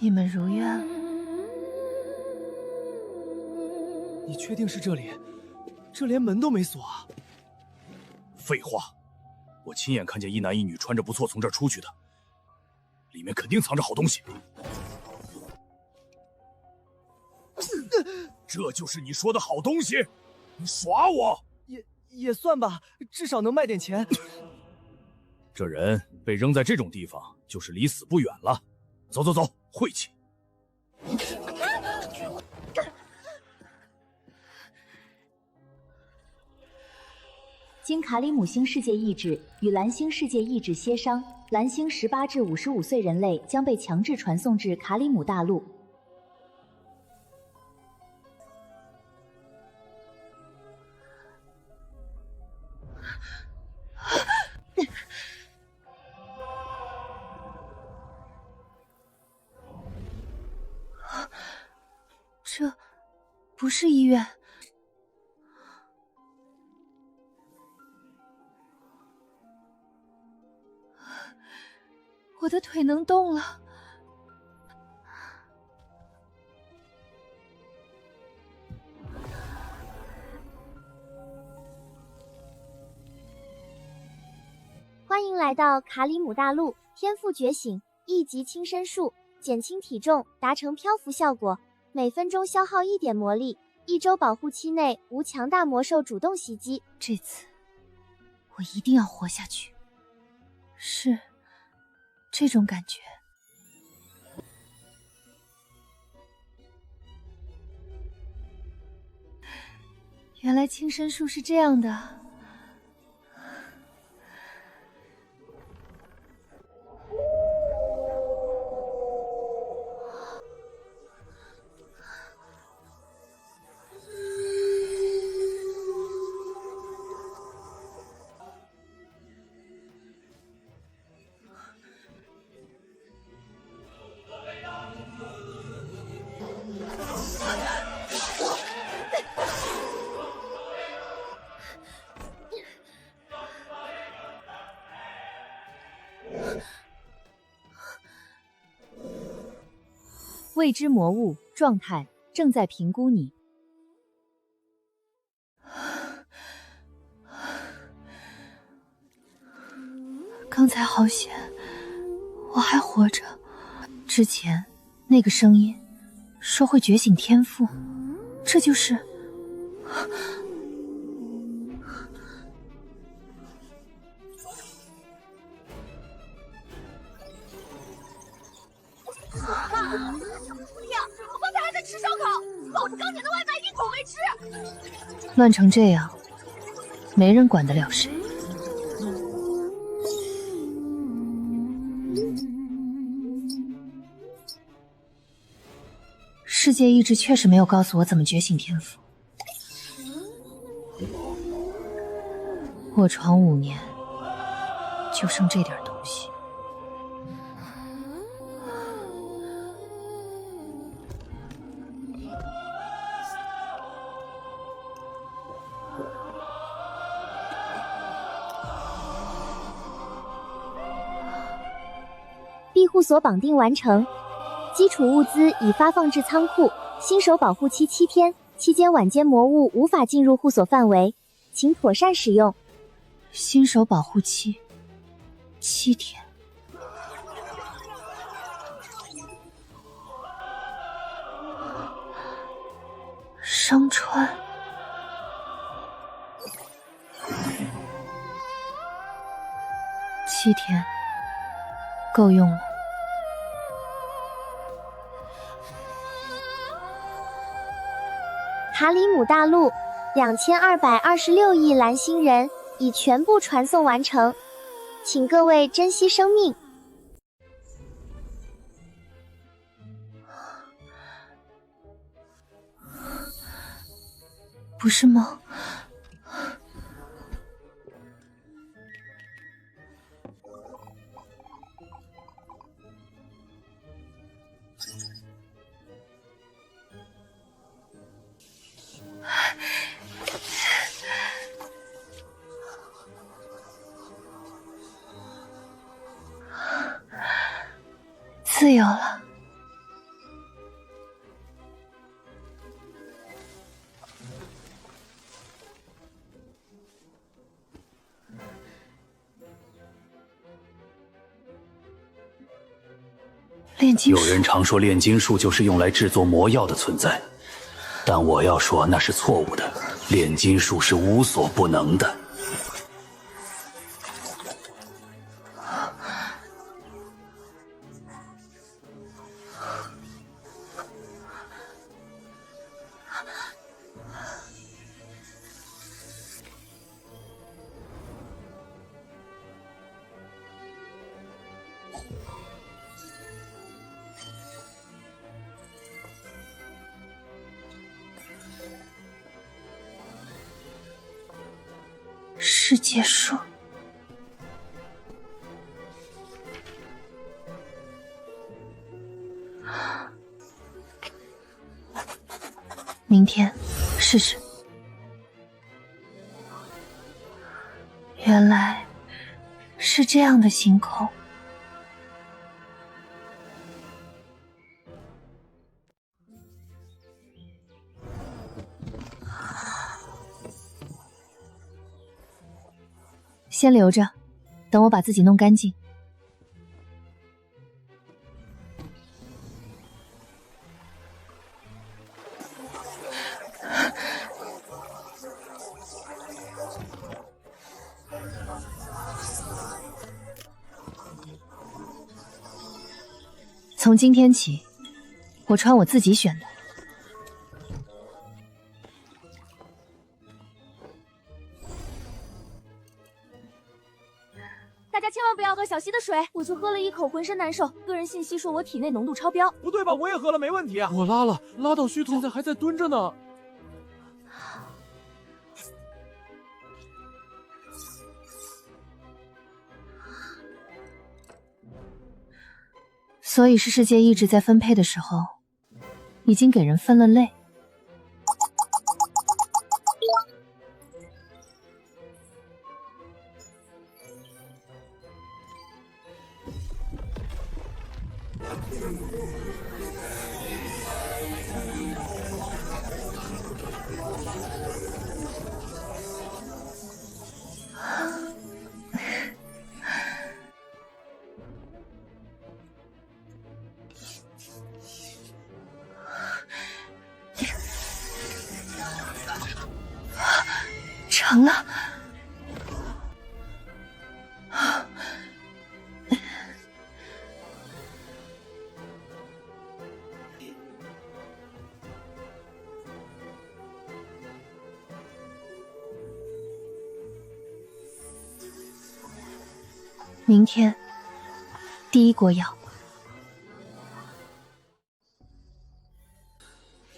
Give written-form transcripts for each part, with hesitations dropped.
你们如愿了。你确定是这里？这连门都没锁啊！废话，我亲眼看见一男一女穿着不错从这儿出去的，里面肯定藏着好东西。这就是你说的好东西？你耍我？也算吧，至少能卖点钱。这人被扔在这种地方，就是离死不远了。走走走，晦气！经卡里姆星世界意志与蓝星世界意志协商，蓝星18至55岁人类将被强制传送至卡里姆大陆。这不是医院。我的腿能动了。欢迎来到卡里姆大陆，天赋觉醒，1级轻身术，减轻体重，达成漂浮效果，每分钟消耗1点魔力，1周保护期内无强大魔兽主动袭击。这次我一定要活下去。是这种感觉。原来轻身术是这样的。未知魔物状态正在评估你。刚才好险，我还活着。之前那个声音说会觉醒天赋，这就是。刚才还在吃烧烤，老子刚点的外卖一口没吃。乱成这样，没人管得了谁。世界意志确实没有告诉我怎么觉醒天赋。卧床5年，就剩这点东西。庇护所绑定完成，基础物资已发放至仓库，新手保护期7天，期间晚间魔物无法进入护所范围，请妥善使用。新手保护期7天。伤川。7天，够用了。卡里姆大陆2226亿蓝星人已全部传送完成，请各位珍惜生命。不是梦。自由了。炼金术。有人常说炼金术就是用来制作魔药的存在，但我要说那是错误的。炼金术是无所不能的。世界树。明天试试。原来是这样的星空。先留着，等我把自己弄干净。从今天起，我穿我自己选的。大家千万不要喝小溪的水，我就喝了一口，浑身难受。个人信息说我体内浓度超标。不对吧？我也喝了，没问题啊。我拉了，拉到虚脱，现在还在蹲着呢。所以是世界意志在分配的时候，已经给人分了类。成了。明天第一锅药，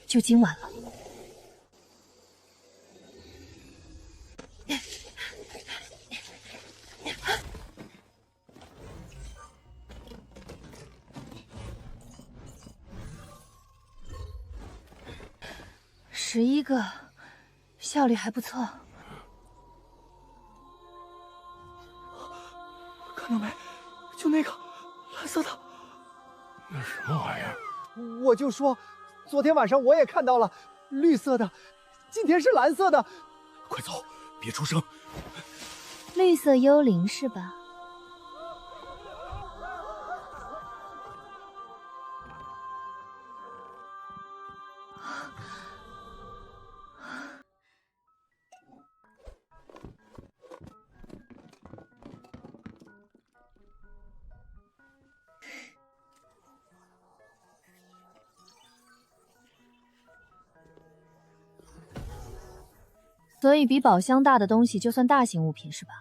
就今晚了。11个，效率还不错。看到没？就那个蓝色的。那什么玩意儿？我就说，昨天晚上我也看到了，绿色的，今天是蓝色的。快走，别出声。绿色幽灵是吧？所以比宝箱大的东西就算大型物品是吧？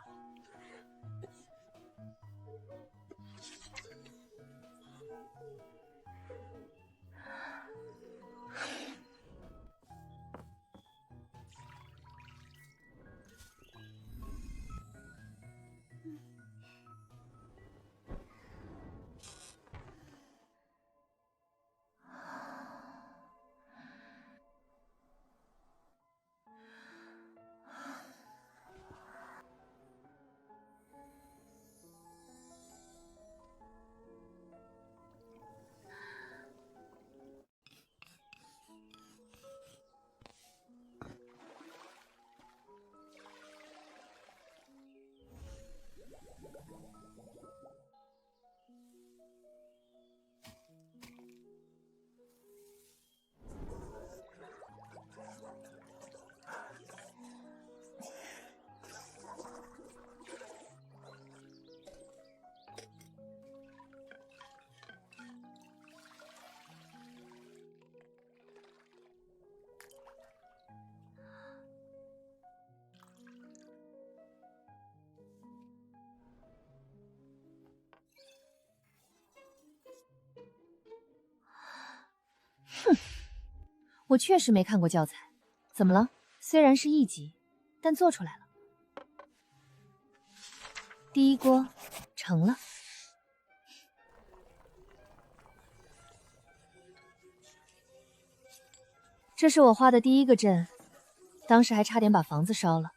我确实没看过教材。怎么了？虽然是1级，但做出来了。第一锅成了。这是我画的第一个阵，当时还差点把房子烧了。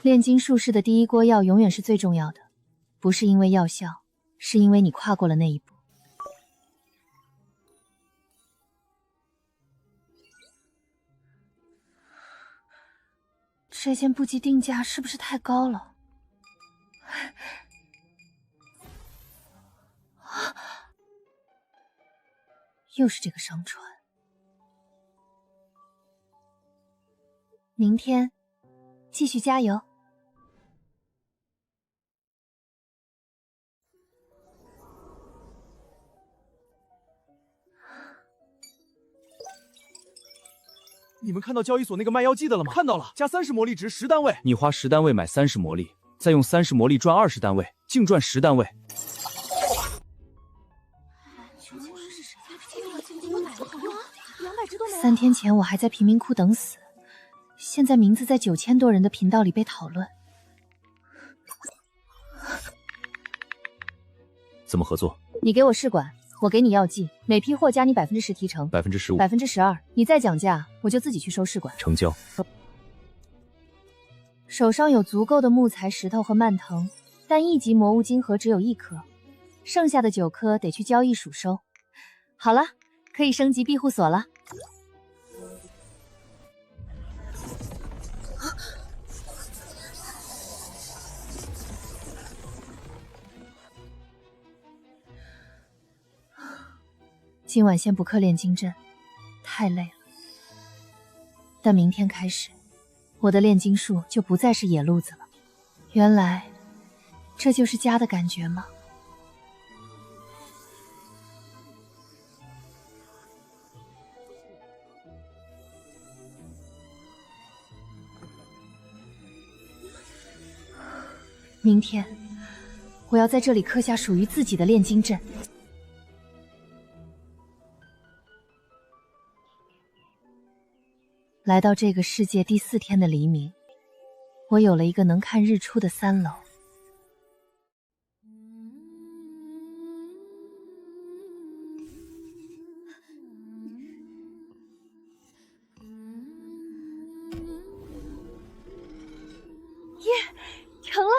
炼金术士的第一锅药永远是最重要的，不是因为药效，是因为你跨过了那一步。这件布吉定价是不是太高了？又是这个商船。明天继续加油。你们看到交易所那个卖药剂的了吗？看到了，加30魔力值10单位。你花10单位买30魔力，再用30魔力赚20单位，净赚10单位。3天前我还在贫民窟等死，现在名字在9000多人的频道里被讨论。怎么合作？你给我试管，我给你药剂，每批货加你10%提成，15%、12%，你再讲价，我就自己去收试管。成交。手上有足够的木材、石头和蔓藤，但1级魔物金核只有1颗，剩下的9颗得去交易署收。好了，可以升级庇护所了。今晚先不刻炼金阵，太累了。但明天开始，我的炼金术就不再是野路子了。原来，这就是家的感觉吗？明天，我要在这里刻下属于自己的炼金阵。来到这个世界第4天的黎明，我有了一个能看日出的3楼。耶，成了！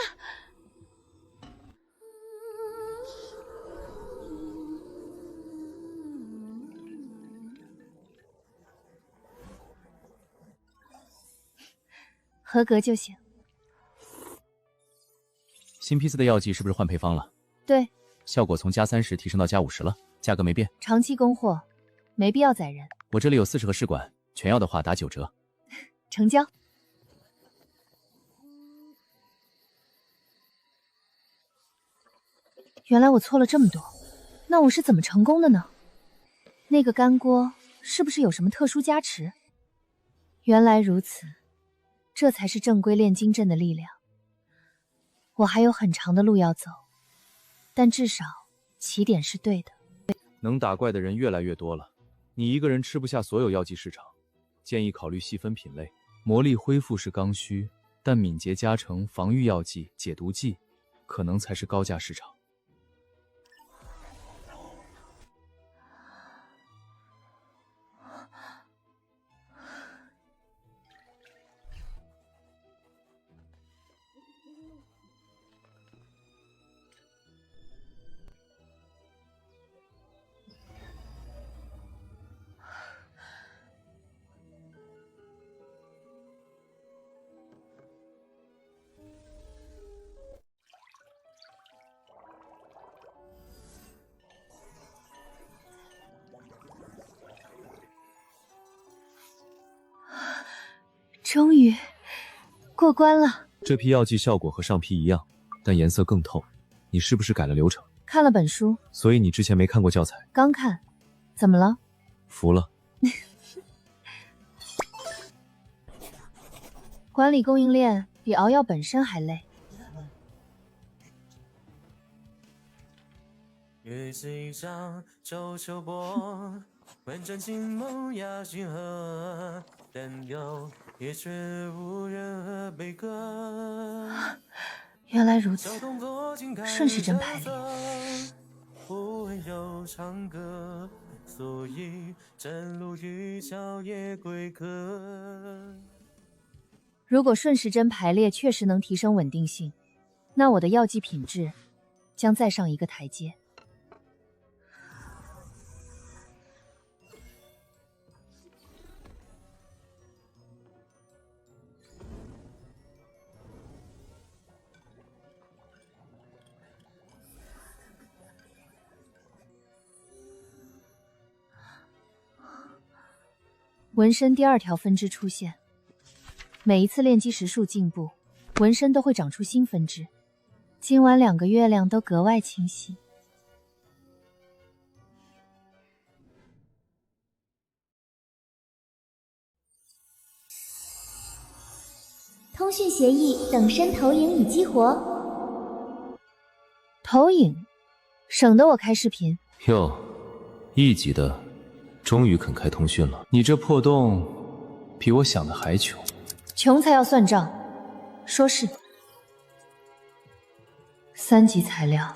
合格就行。新批次的药剂是不是换配方了？对，效果从+30提升到+50了，价格没变。长期供货，没必要宰人。我这里有40盒试管，全要的话打9折。成交。原来我错了这么多，那我是怎么成功的呢？那个干锅是不是有什么特殊加持？原来如此。这才是正规炼金阵的力量。我还有很长的路要走，但至少起点是对的。能打怪的人越来越多了，你一个人吃不下所有药剂市场，建议考虑细分品类。魔力恢复是刚需，但敏捷加成、防御药剂、解毒剂，可能才是高价市场。终于过关了。这批药剂效果和上批一样，但颜色更透。你是不是改了流程？看了本书。所以你之前没看过教材？刚看。怎么了？服了。管理供应链比熬药本身还累。万丈青梦压星河，单调也却无任悲歌。原来如此，顺时针排列。不温柔唱歌，所以站路渔樵也归客。如果顺时针排列确实能提升稳定性，那我的药剂品质将再上一个台阶。纹身第2条分支出现，每一次炼基时数进步，纹身都会长出新分支。今晚2个月亮都格外清晰。通讯协议等身投影已激活。投影，省得我开视频。哟，1级的终于肯开通讯了。你这破洞比我想的还穷。穷才要算账，说是。3级材料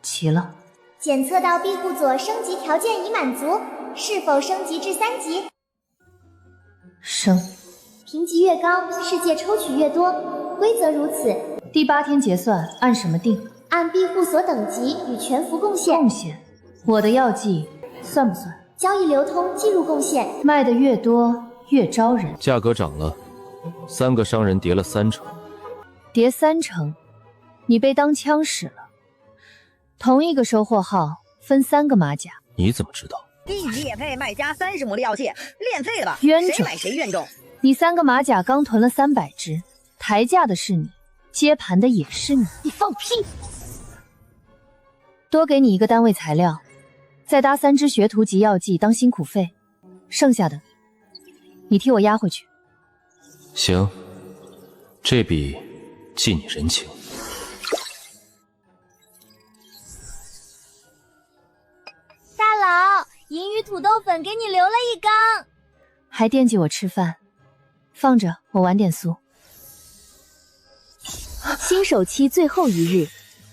齐了。检测到庇护所升级条件已满足，是否升级至3级？升。评级越高，世界抽取越多，规则如此。第8天结算按什么定？按庇护所等级与全服贡献。贡献，我的药剂算不算？交易流通计入贡献。卖的越多越招人。价格涨了，3个商人跌了3成。跌3成，你被当枪使了。同一个收货号分3个马甲。你怎么知道？一级也配卖家30魔力药剂，练废了吧？冤种！谁买谁冤种！你3个马甲刚囤了300只，抬价的是你，接盘的也是你。你放屁！多给你1个单位材料，再搭3支学徒级药剂当辛苦费，剩下的你替我押回去。行，这笔记你人情。大佬，银鱼土豆粉给你留了1缸，还惦记我吃饭，放着我晚点酥。新手期最后1日，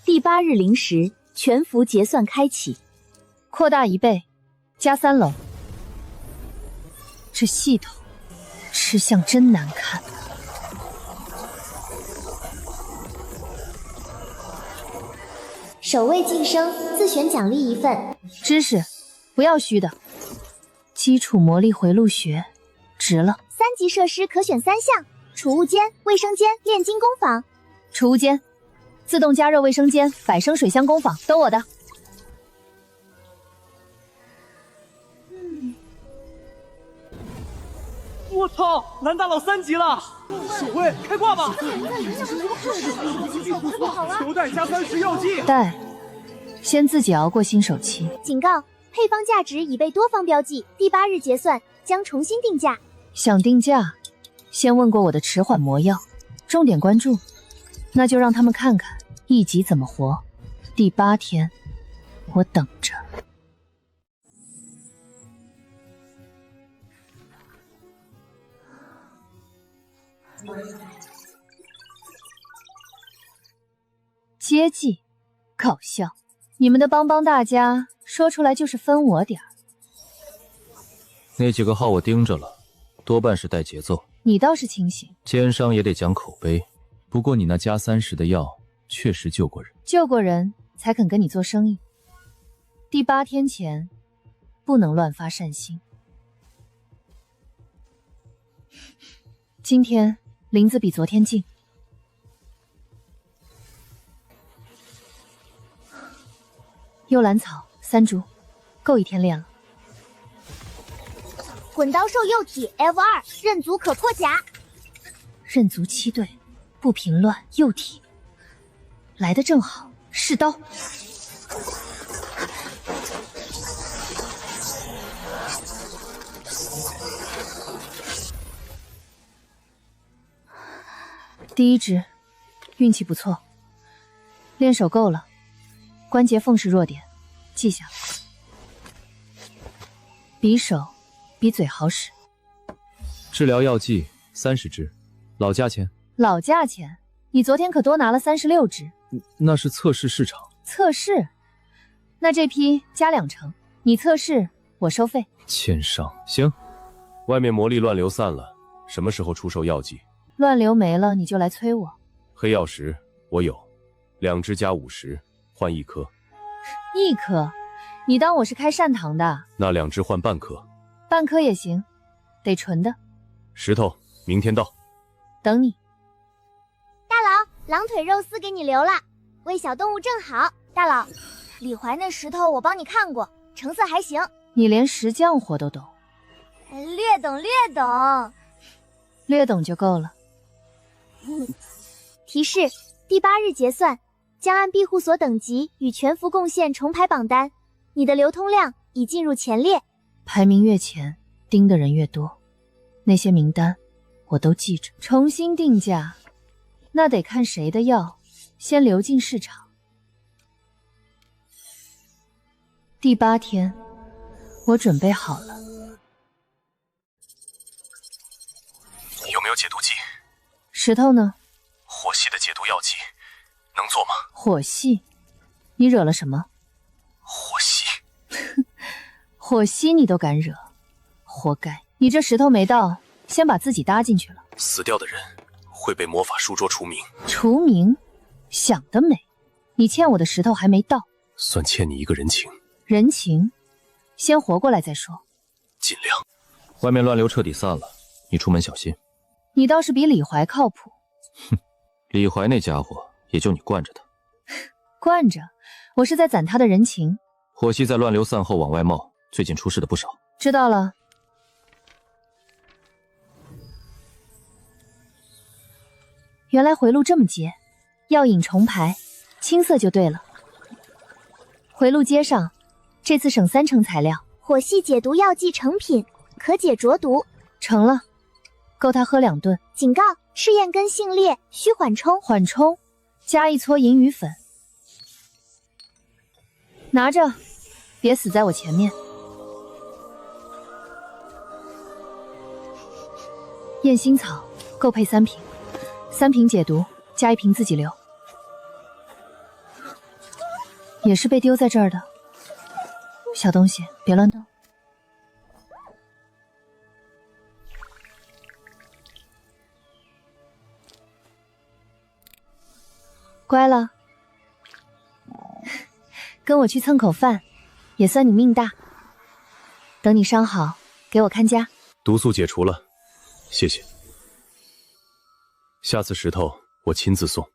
第8日0时，全服结算开启，扩大1倍，加3楼。这系统吃相真难看。守卫晋升，自选奖励1份。知识，不要虚的。基础魔力回路学，值了。3级设施可选3项：储物间、卫生间、炼金工坊。储物间，自动加热卫生间、百升水箱工坊都我的。我操，蓝大佬3级了！守卫开挂吧！球袋加30药剂。带，先自己熬过新手期。警告：配方价值已被多方标记，第8日结算将重新定价。想定价，先问过我的迟缓魔药，重点关注。那就让他们看看1级怎么活。第8天，我等着。接济，搞笑！你们的帮帮大家，说出来就是分我点儿。那几个号我盯着了，多半是带节奏。你倒是清醒。奸商也得讲口碑，不过你那加30的药确实救过人。救过人才肯跟你做生意。第8天前，不能乱发善心。今天林子比昨天近。幽兰草3株，够1天练了。滚刀兽幼体 F2，刃足可破甲。刃足7对，不平乱幼体，来得正好，试刀。第1支，运气不错，练手够了。关节缝是弱点，记下。匕首比嘴好使。治疗药剂30支，老价钱。老价钱？你昨天可多拿了36支。那是测试市场。测试？那这批加2成，你测试我收费。欠上。行，外面魔力乱流散了，什么时候出售药剂？乱流没了你就来催我。黑曜石我有，2支加50，换1颗。1颗？你当我是开善堂的？那2支换半颗。半颗也行，得纯的。石头，明天到。等你。大佬，狼腿肉丝给你留了，喂小动物正好。大佬，李怀那石头我帮你看过，成色还行。你连石匠活都懂？略懂略懂。略懂就够了。提示：第8日结算，将按庇护所等级与全服贡献重排榜单，你的流通量已进入前列。排名越前，盯的人越多。那些名单我都记着。重新定价，那得看谁的药先流进市场。第8天，我准备好了。有没有解毒剂？石头呢？火系的解毒药剂，能做吗？火系？你惹了什么？火系？火系你都敢惹，活该！你这石头没到，先把自己搭进去了。死掉的人会被魔法书桌除名。除名？想得美！你欠我的石头还没到，算欠你一个人情。人情？先活过来再说。尽量。外面乱流彻底散了，你出门小心。你倒是比李怀靠谱。哼，李怀那家伙也就你惯着他。惯着？我是在攒他的人情。火系在乱流散后往外冒，最近出事的不少。知道了。原来回路这么接，药引重排，青色就对了。回路接上，这次省3成材料。火系解毒药剂成品，可解浊毒。成了，够他喝2顿。警告：试验根性烈，需缓冲。缓冲，加1撮银鱼粉。拿着，别死在我前面。燕心草够配3瓶，3瓶解毒，加1瓶自己留。也是被丢在这儿的。小东西，别乱动。乖了，跟我去蹭口饭，也算你命大。等你伤好，给我看家。毒素解除了，谢谢。下次石头我亲自送。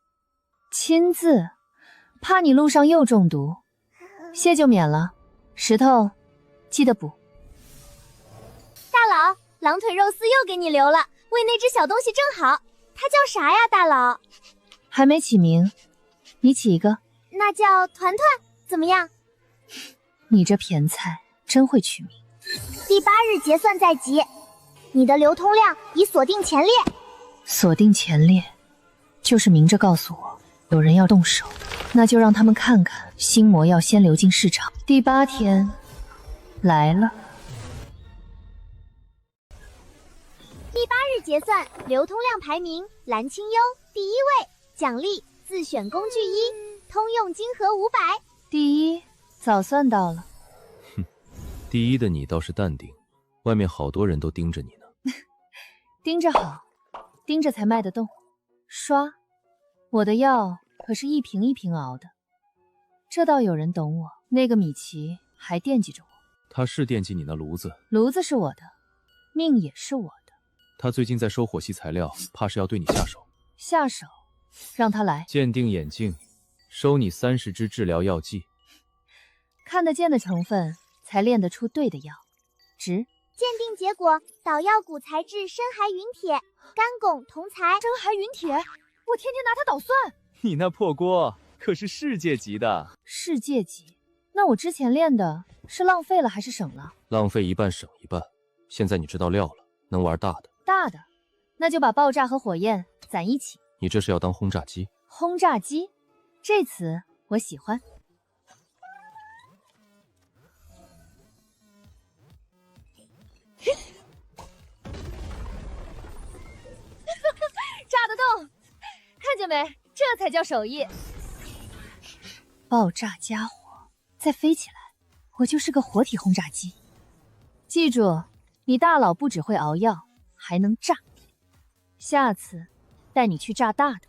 亲自？怕你路上又中毒，谢就免了。石头，记得补。大佬，狼腿肉丝又给你留了，喂那只小东西正好。它叫啥呀，大佬？还没起名，你起一个。那叫团团，怎么样？你这偏菜真会取名。第8日结算在即，你的流通量已锁定前列。锁定前列，就是明着告诉我有人要动手，那就让他们看看新魔药先流进市场。第8天来了。第8日结算，流通量排名蓝清幽第1位，奖励自选工具1，通用金盒500。第1早算到了。哼，第1的你倒是淡定，外面好多人都盯着你呢。盯着好，盯着才卖得动。刷，我的药可是1瓶1瓶熬的，这倒有人懂我。那个米奇还惦记着我。他是惦记你那炉子。炉子是我的，命也是我的。他最近在收火系材料，怕是要对你下手。下手？让他来。鉴定眼镜，收你30支治疗药剂。看得见的成分，才炼得出对的药，值。鉴定结果：捣药骨材质深海云铁，干汞铜材。深海云铁，我天天拿它捣蒜。你那破锅可是世界级的。世界级？那我之前练的是浪费了还是省了？浪费一半省一半。现在你知道料了，能玩大的。大的，那就把爆炸和火焰攒一起。你这是要当轰炸机？轰炸机，这词我喜欢。看见没？这才叫手艺。爆炸家伙，再飞起来，我就是个活体轰炸机。记住，你大佬不只会熬药，还能炸。下次带你去炸大的。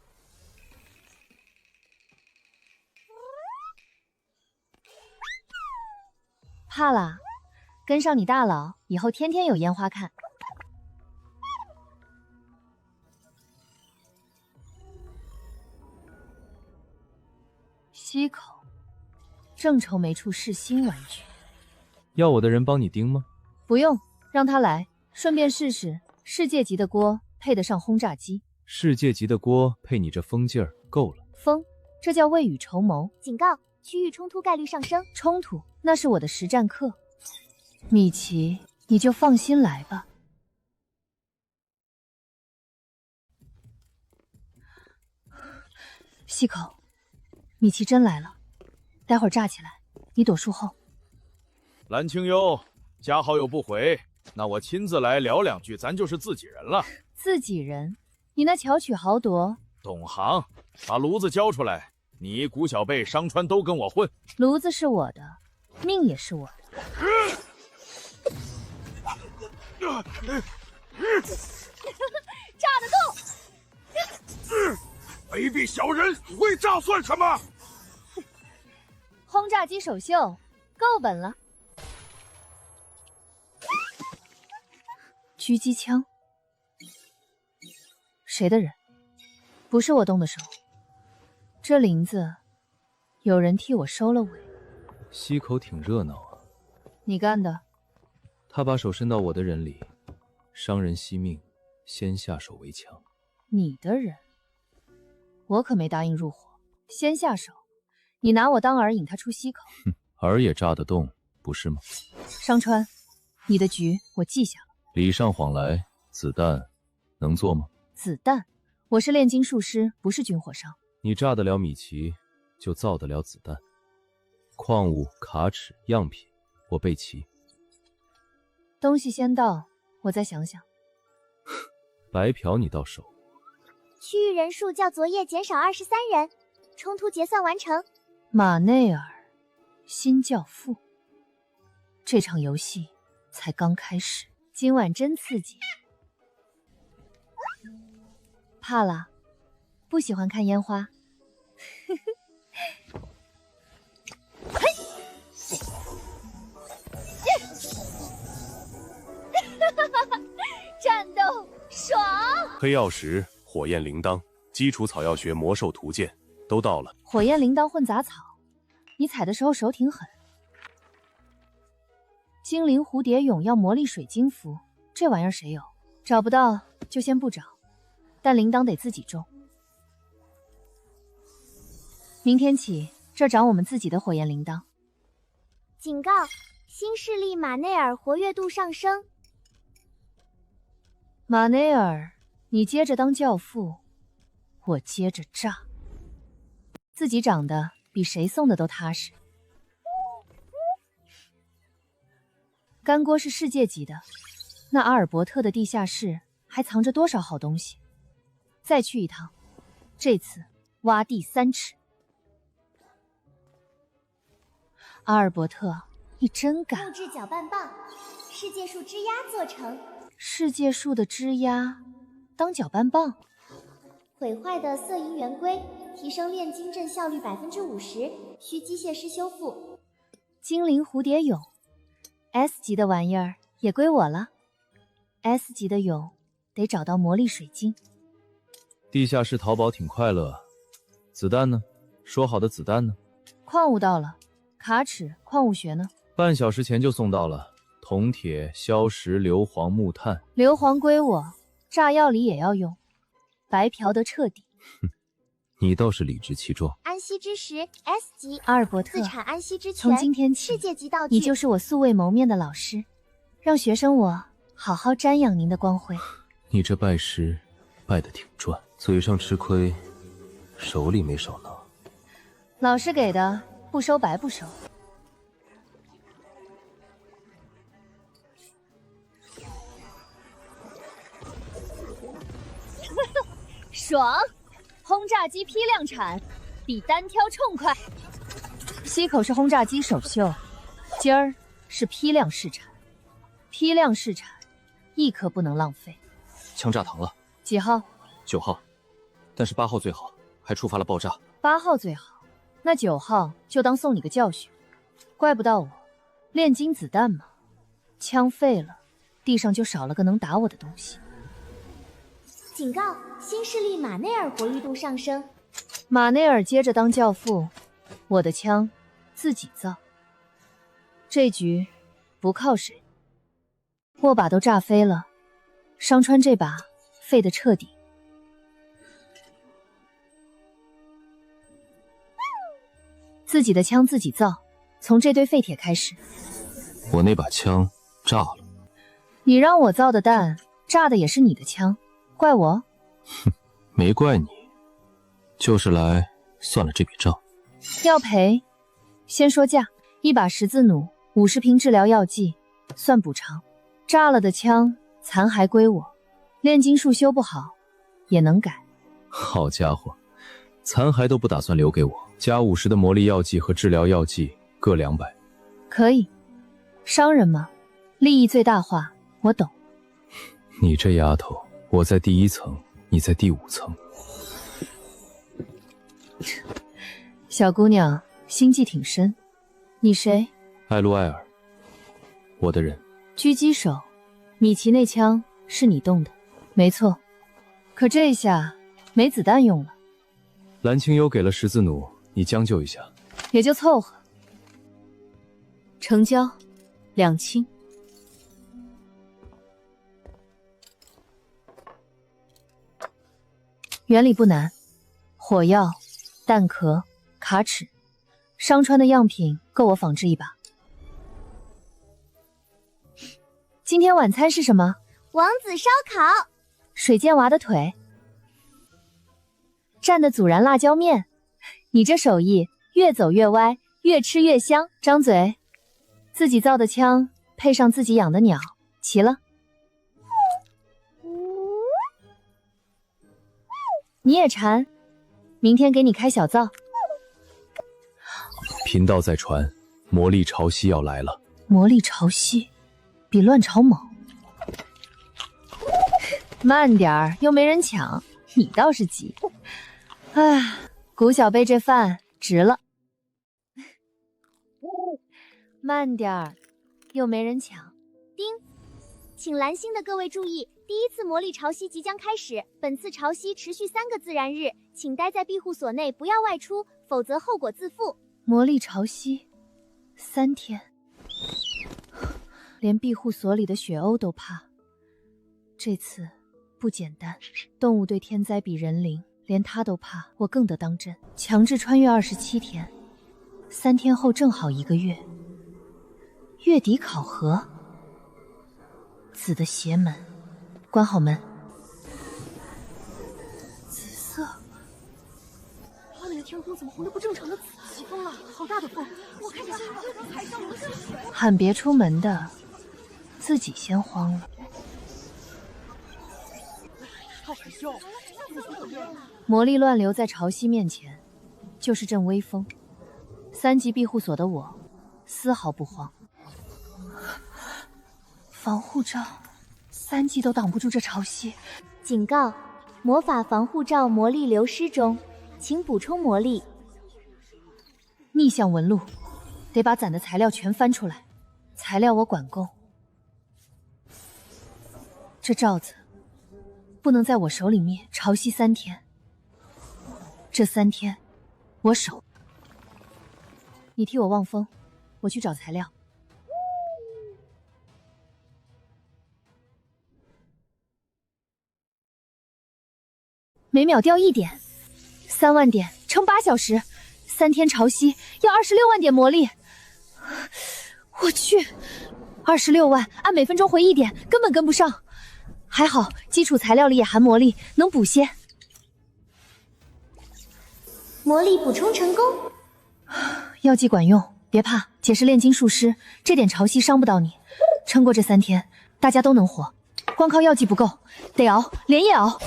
怕啦，跟上你大佬，以后天天有烟花看。西口，正愁没处试新玩具。要我的人帮你盯吗？不用，让他来，顺便试试世界级的锅配得上轰炸机。世界级的锅配你这疯劲儿，够了。疯，这叫未雨绸缪。警告，区域冲突概率上升。冲突，那是我的实战课。米奇，你就放心来吧。西口，米奇真来了，待会儿炸起来，你躲树后。蓝清幽，加好友不回，那我亲自来聊两句，咱就是自己人了。自己人？你那巧取豪夺。懂行，把炉子交出来，你谷小贝、商川都跟我混。炉子是我的，命也是我的。炸得动！卑鄙小人，会炸算什么？轰炸机首秀，够本了。狙击枪，谁的人？不是我动的手。这林子，有人替我收了尾。西口挺热闹啊。你干的？他把手伸到我的人里，伤人惜命，先下手为强。你的人？我可没答应入伙。先下手，你拿我当饵引他出西口。哼，饵也炸得动，不是吗？商川，你的局我记下了。礼尚往来，子弹能做吗？子弹？我是炼金术师，不是军火商。你炸得了米奇，就造得了子弹。矿物、卡尺、样品，我备齐。东西先到，我再想想。白嫖你到手。区域人数较昨夜减少23人，冲突结算完成。马内尔，新教父。这场游戏才刚开始，今晚真刺激。怕了，不喜欢看烟花。战斗爽！黑曜石、火焰铃铛、基础草药学魔兽图鉴都到了。火焰铃铛混杂草，你采的时候手挺狠。精灵蝴蝶蛹要魔力水晶符，这玩意儿谁有？找不到就先不找，但铃铛得自己种。明天起，这长我们自己的火焰铃铛。警告，新势力马内尔活跃度上升。马内尔，你接着当教父，我接着炸。自己长的比谁送的都踏实。干锅是世界级的，那阿尔伯特的地下室还藏着多少好东西？再去一趟，这次挖地3尺。阿尔伯特，你真敢！木质搅拌棒，世界树枝丫做成。世界树的枝丫当搅拌棒。毁坏的色银圆规，提升炼金阵效率50%，需机械师修复。精灵蝴蝶蛹 ，S 级的玩意儿也归我了。S 级的蛹得找到魔力水晶。地下室淘宝挺快乐，子弹呢？说好的子弹呢？矿物到了，卡尺、矿物学呢？半小时前就送到了。铜铁、硝石、硫磺、木炭。硫磺归我，炸药里也要用，白嫖得彻底。哼，你倒是理直气壮。安息之石 S 级，阿尔伯特，自产安息之泉，从今天起，世界级道具，你就是我素未谋面的老师，让学生我好好瞻仰您的光辉。你这拜师拜得挺赚，嘴上吃亏，手里没少拿。老师给的，不收白不收。爽！轰炸机批量产，比单挑冲快。西口是轰炸机首秀，今儿是批量试产，批量试产，一颗不能浪费。枪炸膛了，几号？9号，但是8号最好，还触发了爆炸。8号最好，那9号就当送你个教训。怪不到我，炼金子弹嘛，枪废了，地上就少了个能打我的东西。警告：新势力马内尔活跃度上升。马内尔接着当教父，我的枪自己造。这局不靠谁，握把都炸飞了，商川这把废得彻底。自己的枪自己造，从这堆废铁开始。我那把枪炸了，你让我造的弹炸的也是你的枪，怪我？哼，没怪你，就是来算了这笔账。要赔，先说价，1把十字弩，50瓶治疗药剂，算补偿。炸了的枪残骸归我，炼金术修不好也能改。好家伙，残骸都不打算留给我，加50的魔力药剂和治疗药剂各200。可以，商人嘛，利益最大化，我懂。你这丫头，我在第1层，你在第5层。小姑娘心计挺深，你谁？艾露埃尔，我的人。狙击手，米奇那枪是你动的，没错。可这下没子弹用了。蓝清幽给了十字弩，你将就一下，也就凑合。成交，2清。原理不难，火药、弹壳、卡尺，商川的样品够我仿制一把。今天晚餐是什么？王子烧烤，水剑娃的腿，蘸的孜然辣椒面。你这手艺越走越歪，越吃越香。张嘴，自己造的枪配上自己养的鸟，齐了。你也馋？明天给你开小灶。频道在传，魔力潮汐要来了。魔力潮汐比乱潮猛。慢点儿，又没人抢，你倒是急。哎，谷小贝这饭值了。慢点儿，又没人抢。叮，请蓝星的各位注意，第1次魔力潮汐即将开始，本次潮汐持续3个自然日，请待在庇护所内，不要外出，否则后果自负。魔力潮汐3天，连庇护所里的雪鸥都怕。这次不简单，动物对天灾比人灵，连他都怕，我更得当真。强制穿越27天，3天后正好1个月。月底考核。紫的邪门，关好门。紫色，外面的天空怎么红得不正常的紫？起风了，好大的风！我看见海上流着水。喊别出门的，自己先慌了。太害羞。魔力乱流在潮汐面前，就是阵微风。3级庇护所的我，丝毫不慌。防护罩，3级都挡不住这潮汐。警告：魔法防护罩魔力流失中，请补充魔力。逆向纹路，得把攒的材料全翻出来。材料我管够。这罩子不能在我手里灭。潮汐3天，这3天我守。你替我望风，我去找材料。每秒掉1点，3万点乘8小时，3天潮汐要26万点魔力。我去，26万按每分钟回1点，根本跟不上。还好基础材料里也含魔力，能补些。魔力补充成功。药剂管用，别怕，姐是炼金术师，这点潮汐伤不到你。撑过这3天，大家都能活。光靠药剂不够，得熬，连夜熬。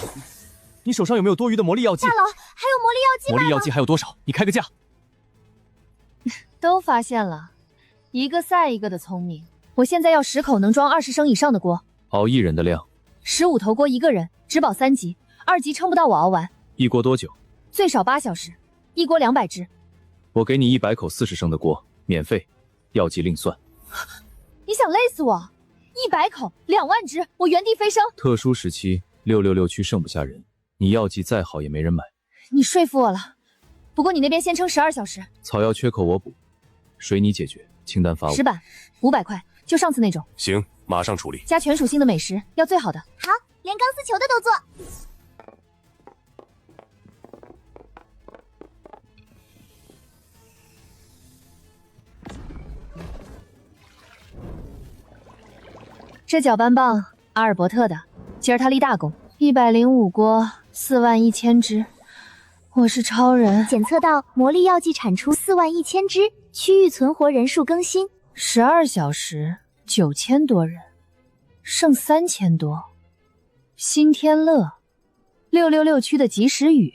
你手上有没有多余的魔力药剂？大佬，还有魔力药剂吗？魔力药剂还有多少？你开个价。都发现了，一个赛一个的聪明。我现在要10口能装20升以上的锅，熬1人的量。15头锅一个人，只保3级，2级撑不到我熬完。一锅多久？最少8小时，一锅200只。我给你100口40升的锅，免费，药剂另算。你想累死我？100口2万只，我原地飞升。特殊时期666区剩不下人，你药剂再好也没人买。你说服我了，不过你那边先撑12小时。草药缺口我补，水你解决，清单发我。石板500块，就上次那种。行，马上处理。加全属性的美食，要最好的。好，连钢丝球的都做。这搅拌棒阿尔伯特的，今儿他立大功，105锅41000只，我是超人。检测到魔力药剂产出41000只，区域存活人数更新。12小时9000多人，剩3000多。新天乐666区的及时雨，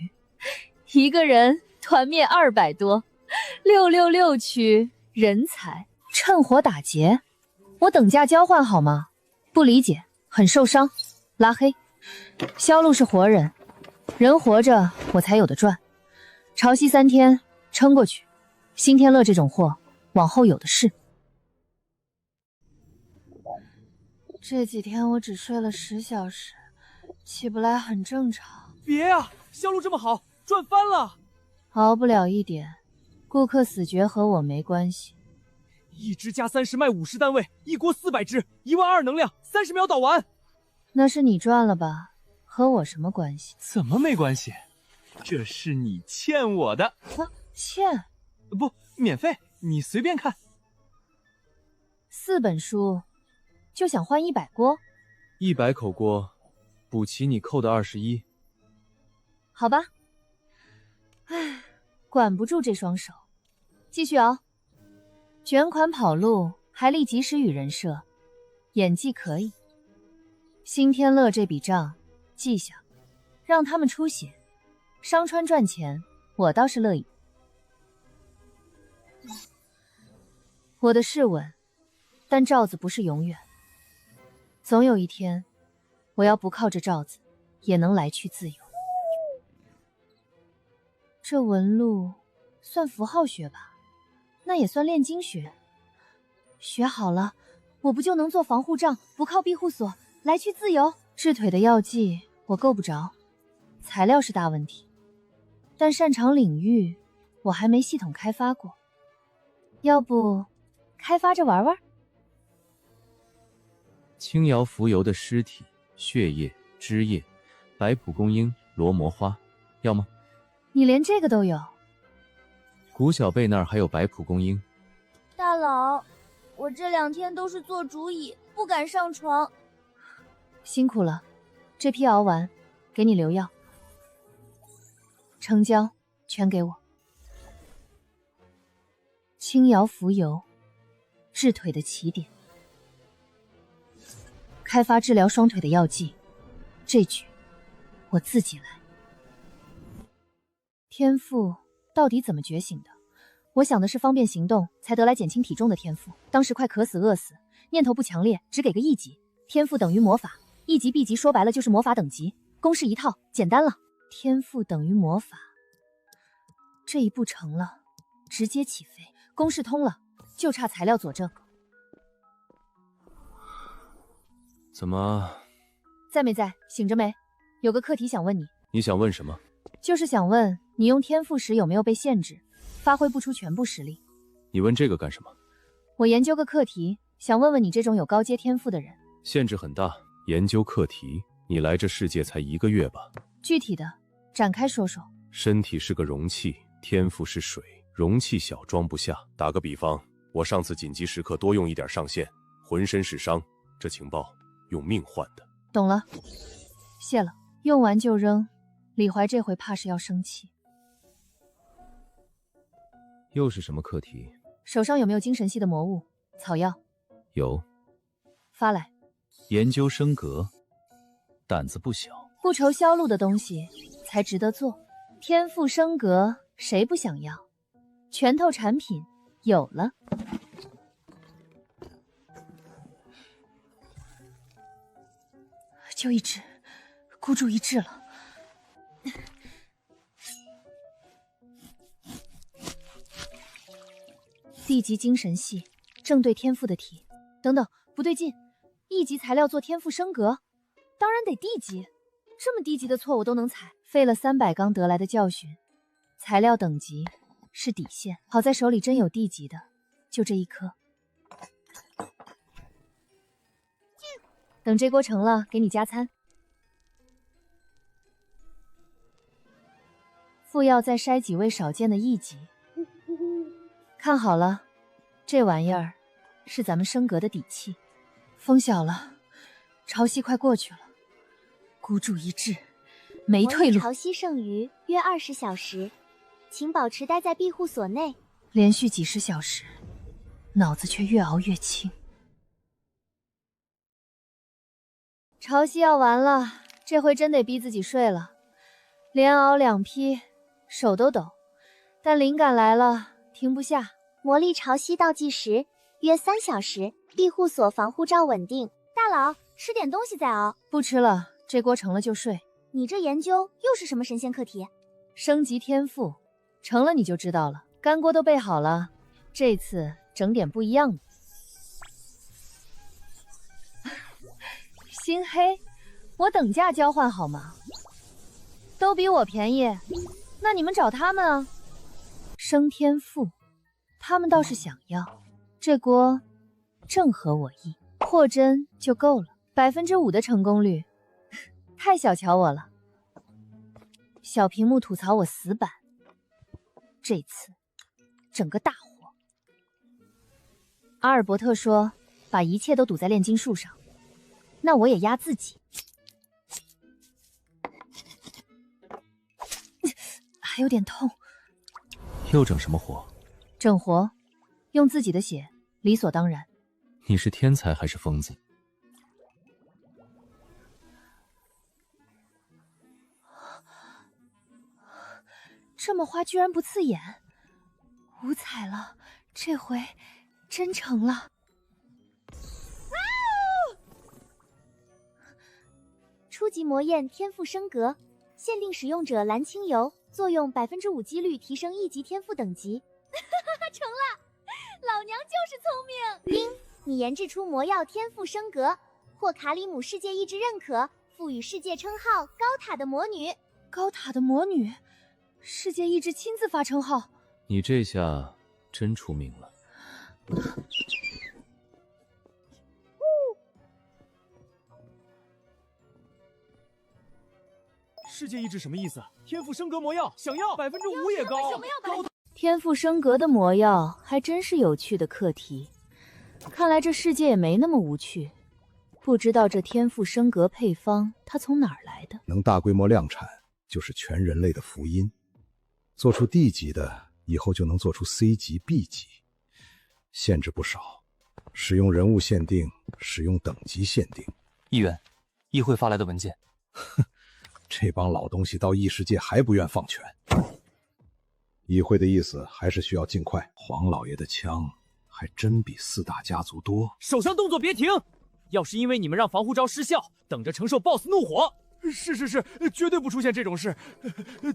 一个人团灭200多。666区人才，趁火打劫，我等价交换好吗？不理解，很受伤，拉黑。销路是活人，人活着我才有的赚。潮汐3天撑过去，新天乐这种货往后有的是。这几天我只睡了10小时，起不来很正常。别呀，销路这么好，赚翻了。熬不了一点，顾客死绝和我没关系。1只加30卖50单位，一锅400只，12000能量，30秒倒完。那是你赚了吧？和我什么关系？怎么没关系？这是你欠我的。啊，欠？不，免费，你随便看。4本书，就想换100锅？100口锅，补齐你扣的21。好吧。唉，管不住这双手，继续熬。卷款跑路，还立及时雨人设，演技可以。新天乐这笔账记下，让他们出血，商川赚钱，我倒是乐意。我的是稳，但罩子不是永远，总有一天，我要不靠着罩子，也能来去自由。这纹路算符号学吧？那也算炼金学。学好了，我不就能做防护杖，不靠庇护所，来去自由？治腿的药剂我够不着，材料是大问题，但擅长领域我还没系统开发过。要不开发着玩玩？轻摇浮游的尸体、血液、汁液、白蒲公英、罗摩花，要吗？你连这个都有？古小贝那儿还有白蒲公英。大佬，我这2天都是坐竹椅，不敢上床。辛苦了，这批熬完，给你留药。成交，全给我。轻摇浮游，治腿的起点。开发治疗双腿的药剂，这局我自己来。天赋到底怎么觉醒的？我想的是方便行动才得来减轻体重的天赋，当时快渴死饿死，念头不强烈，只给个1级。天赋等于魔法，1级 B 级说白了就是魔法等级，公式一套，简单了。天赋等于魔法，这一步成了，直接起飞，公式通了，就差材料佐证。怎么？在没在？醒着没？有个课题想问你。你想问什么？就是想问你用天赋时有没有被限制，发挥不出全部实力。你问这个干什么？我研究个课题，想问问你这种有高阶天赋的人。限制很大。研究课题？你来这世界才1个月吧？具体的展开说说。身体是个容器，天赋是水，容器小装不下。打个比方，我上次紧急时刻多用一点上线，浑身是伤，这情报用命换的。懂了，谢了。用完就扔。李怀这回怕是要生气。又是什么课题？手上有没有精神系的魔物、草药？有。发来。研究升格，胆子不小。不愁销路的东西才值得做。天赋升格，谁不想要？拳头产品有了。就一只，孤注一掷了。地级精神系，正对天赋的题。等等，不对劲，1级材料做天赋升格，当然得地级。这么低级的错我都能踩，费了300缸得来的教训。材料等级是底线，好在手里真有地级的，就这一颗。等这锅成了，给你加餐。副药再筛几位少见的1级。看好了，这玩意儿是咱们升格的底气。风小了，潮汐快过去了，孤注一掷，没退路。潮汐剩余约20小时，请保持待在庇护所内。连续几10小时，脑子却越熬越轻。潮汐要完了，这回真得逼自己睡了。连熬2批，手都抖，但灵感来了，停不下。魔力潮汐倒计时约3小时，庇护所防护罩稳定。大佬，吃点东西再熬。不吃了，这锅成了就睡。你这研究又是什么神仙课题？升级天赋，成了你就知道了。干锅都备好了，这次整点不一样的。星黑，我等价交换好吗？都比我便宜，那你们找他们啊。升天赋，他们倒是想要，这锅正合我意，破针就够了，5%的成功率，太小瞧我了。小屏幕吐槽我死板，这次整个大火。阿尔伯特说把一切都赌在炼金术上，那我也压自己。还有点痛。又整什么活？整活，用自己的血，理所当然。你是天才还是疯子？这么花居然不刺眼，五彩了，这回真成了。初级魔焰天赋升格，限定使用者蓝清油，作用5%几率提升1级天赋等级。成了，老娘就是聪明。丁，你研制出魔药天赋升格，获卡里姆世界意志认可，赋予世界称号高塔的魔女。高塔的魔女，世界意志亲自发称号。你这下真出名了。世界意志什么意思？天赋升格魔药，想要5%也高。什么要高？天赋升格的魔药还真是有趣的课题。看来这世界也没那么无趣。不知道这天赋升格配方它从哪儿来的？能大规模量产，就是全人类的福音。做出 D 级的，以后就能做出 C 级、B 级，限制不少。使用人物限定，使用等级限定。议员，议会发来的文件。哼。这帮老东西到异世界还不愿放权。议会的意思还是需要尽快。黄老爷的枪还真比4大家族多。手上动作别停！要是因为你们让防护罩失效，等着承受 BOSS 怒火。是，绝对不出现这种事。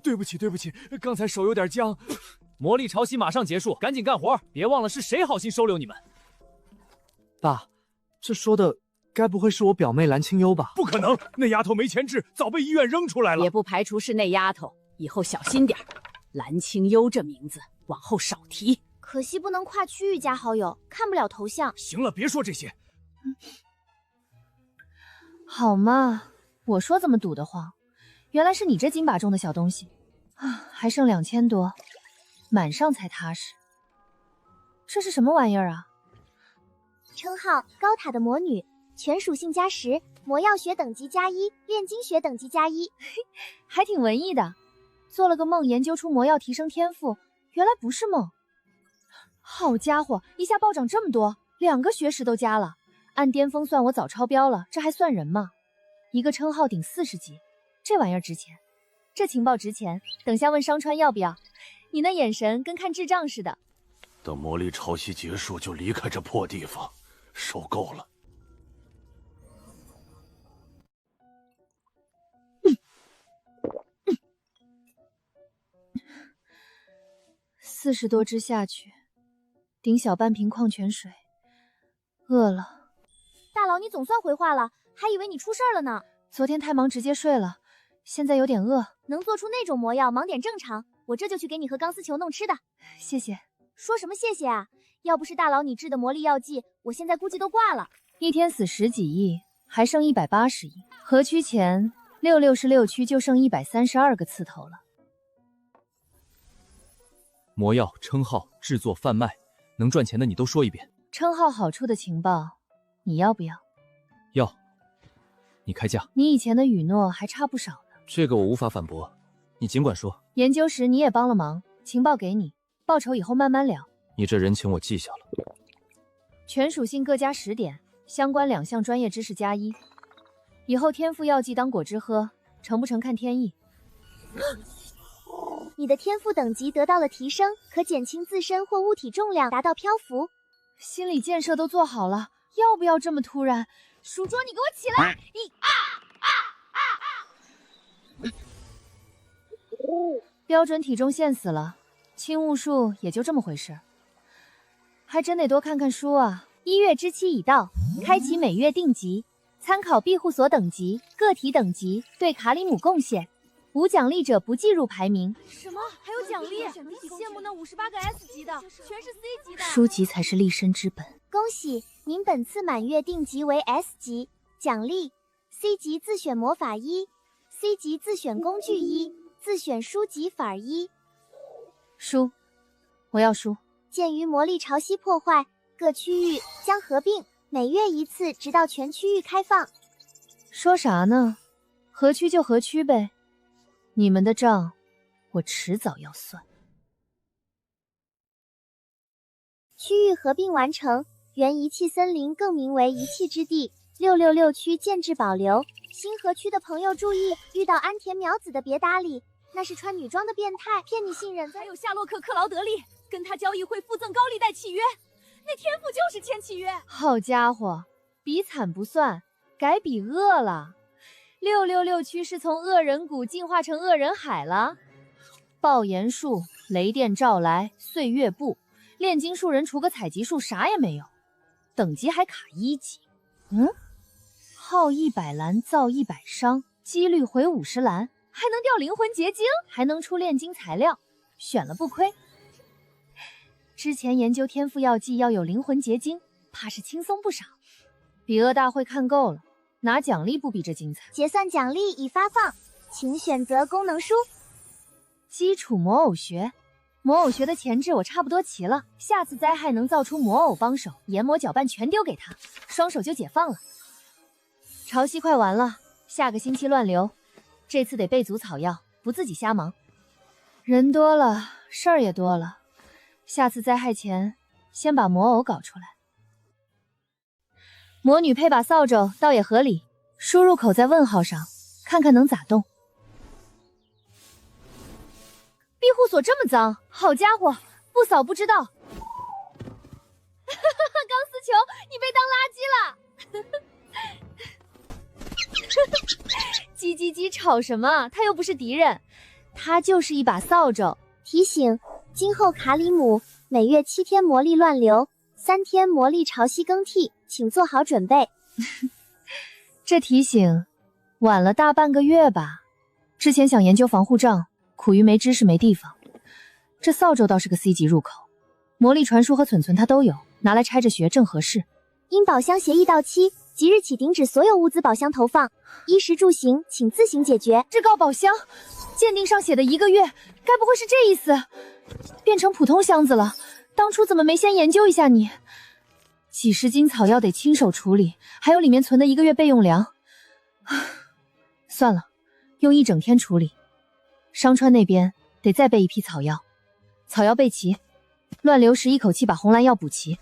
对不起，刚才手有点僵。魔力潮汐马上结束，赶紧干活，别忘了是谁好心收留你们。爸，这说的该不会是我表妹蓝清幽吧？不可能，那丫头没钱治，早被医院扔出来了。也不排除是那丫头，以后小心点。蓝清幽这名字往后少提。可惜不能跨区域加好友，看不了头像。行了，别说这些。好嘛，我说怎么堵得慌，原来是你这斤把重的小东西啊！还剩2000多，满上才踏实。这是什么玩意儿啊？称号高塔的魔女，全属性+10，魔药学等级+1，炼金学等级+1，还挺文艺的。做了个梦，研究出魔药提升天赋，原来不是梦。好家伙，一下暴涨这么多，2个学识都加了。按巅峰算，我早超标了，这还算人吗？一个称号顶40级，这玩意儿值钱，这情报值钱。等下问商川要不要，你那眼神跟看智障似的。等魔力潮汐结束就离开这破地方，受够了。40多支下去，顶小半瓶矿泉水。饿了。大佬，你总算回话了，还以为你出事了呢。昨天太忙，直接睡了，现在有点饿。能做出那种魔药，忙点正常。我这就去给你和钢丝球弄吃的。谢谢。说什么谢谢啊？要不是大佬你制的魔力药剂，我现在估计都挂了。一天死10几亿，还剩180亿。河区前66区就剩132个刺头了。魔药、称号、制作、贩卖，能赚钱的你都说一遍。称号好处的情报，你要不要？要。你开价。你以前的允诺还差不少呢。这个我无法反驳，你尽管说。研究时你也帮了忙，情报给你，报酬以后慢慢聊。你这人情我记下了。全属性各加10点，相关2项专业知识加1。以后天赋药剂当果汁喝，成不成看天意。你的天赋等级得到了提升，可减轻自身或物体重量，达到漂浮。心理建设都做好了，要不要这么突然？书桌，你给我起来！标准体重限死了，轻物数也就这么回事，还真得多看看书啊。1月之期已到，开启每月定级，参考庇护所等级、个体等级对卡里姆贡献。无奖励者不计入排名。什么？还有奖励？羡慕那58个 S 级的，全是 C 级的。书籍才是立身之本。恭喜您本次满月定级为 S 级，奖励 C 级自选魔法1 ，C 级自选工具1，自选书籍法1。书，我要书。鉴于魔力潮汐破坏，各区域将合并，每月1次，直到全区域开放。说啥呢？合区就合区呗。你们的账，我迟早要算。区域合并完成，原遗弃森林更名为遗弃之地。666区建制保留。新河区的朋友注意，遇到安田苗子的别搭理，那是穿女装的变态，骗你信任。还有夏洛克·克劳德利，跟他交易会附赠高利贷契约，那天赋就是签契约。好家伙，比惨不算，改比恶了。666区是从恶人谷进化成恶人海了。爆炎术、雷电照来、岁月步，炼金术人除个采集术啥也没有，等级还卡1级。耗100蓝，造100伤，几率回50蓝，还能掉灵魂结晶，还能出炼金材料，选了不亏。之前研究天赋药剂要有灵魂结晶，怕是轻松不少。比恶大会看够了。拿奖励不比这精彩。结算奖励已发放，请选择功能书。基础魔偶学，魔偶学的前置我差不多齐了，下次灾害能造出魔偶帮手，研磨搅拌全丢给他，双手就解放了。潮汐快完了，下个星期乱流，这次得备足草药，不自己瞎忙。人多了，事儿也多了，下次灾害前先把魔偶搞出来。魔女配把扫帚倒也合理，输入口在问号上，看看能咋动。庇护所这么脏，好家伙，不扫不知道。钢丝球，你被当垃圾了。叽叽叽吵什么？他又不是敌人，他就是一把扫帚。提醒：今后卡里姆每月7天魔力乱流，3天魔力潮汐更替，请做好准备。这提醒晚了大半个月吧？之前想研究防护杖，苦于没知识没地方。这扫帚倒是个 C 级入口，魔力传输和存它都有，拿来拆着学正合适。因宝箱协议到期，即日起停止所有物资宝箱投放，衣食住行请自行解决。至高宝箱，鉴定上写的1个月，该不会是这意思？变成普通箱子了，当初怎么没先研究一下你？几十斤草药得亲手处理，还有里面存的1个月备用粮。算了，用1整天处理。商川那边得再备一批草药，草药备齐，乱流时一口气把红蓝药补齐。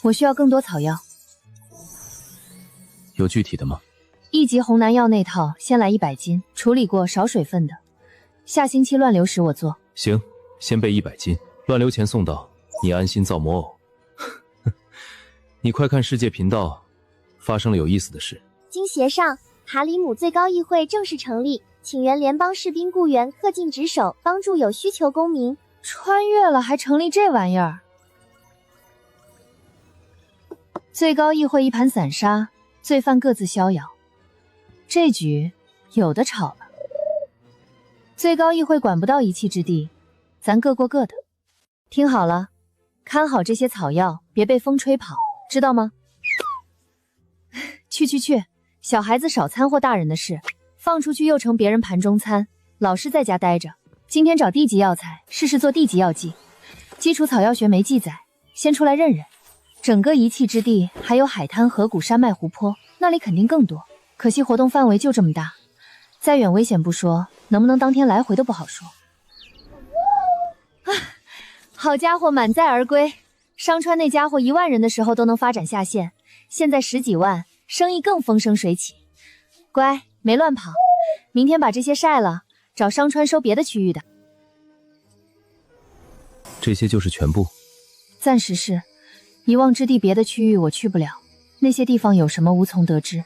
我需要更多草药。有具体的吗？1地级红南药那套先来100斤，处理过少水分的。下星期乱流时我做。行，先备100斤，乱流前送到，你安心造魔偶。你快看世界频道，发生了有意思的事。经协商，卡里姆最高议会正式成立，请原联邦士兵雇员恪尽职守，帮助有需求公民。穿越了还成立这玩意儿？最高议会一盘散沙，罪犯各自逍遥。这局有的吵了。最高议会管不到一气之地，咱各过各的。听好了，看好这些草药，别被风吹跑，知道吗？去，小孩子少掺和大人的事，放出去又成别人盘中餐，老实在家待着。今天找地级药材，试试做地级药剂。基础草药学没记载，先出来认认。整个一气之地还有海滩、河谷、山脉、湖泊，那里肯定更多。可惜活动范围就这么大，再远危险不说，能不能当天来回都不好说。好家伙，满载而归。商川那家伙1万人的时候都能发展下线，现在10几万，生意更风生水起。乖，没乱跑。明天把这些晒了，找商川收别的区域的。这些就是全部？暂时是。遗忘之地别的区域我去不了，那些地方有什么无从得知。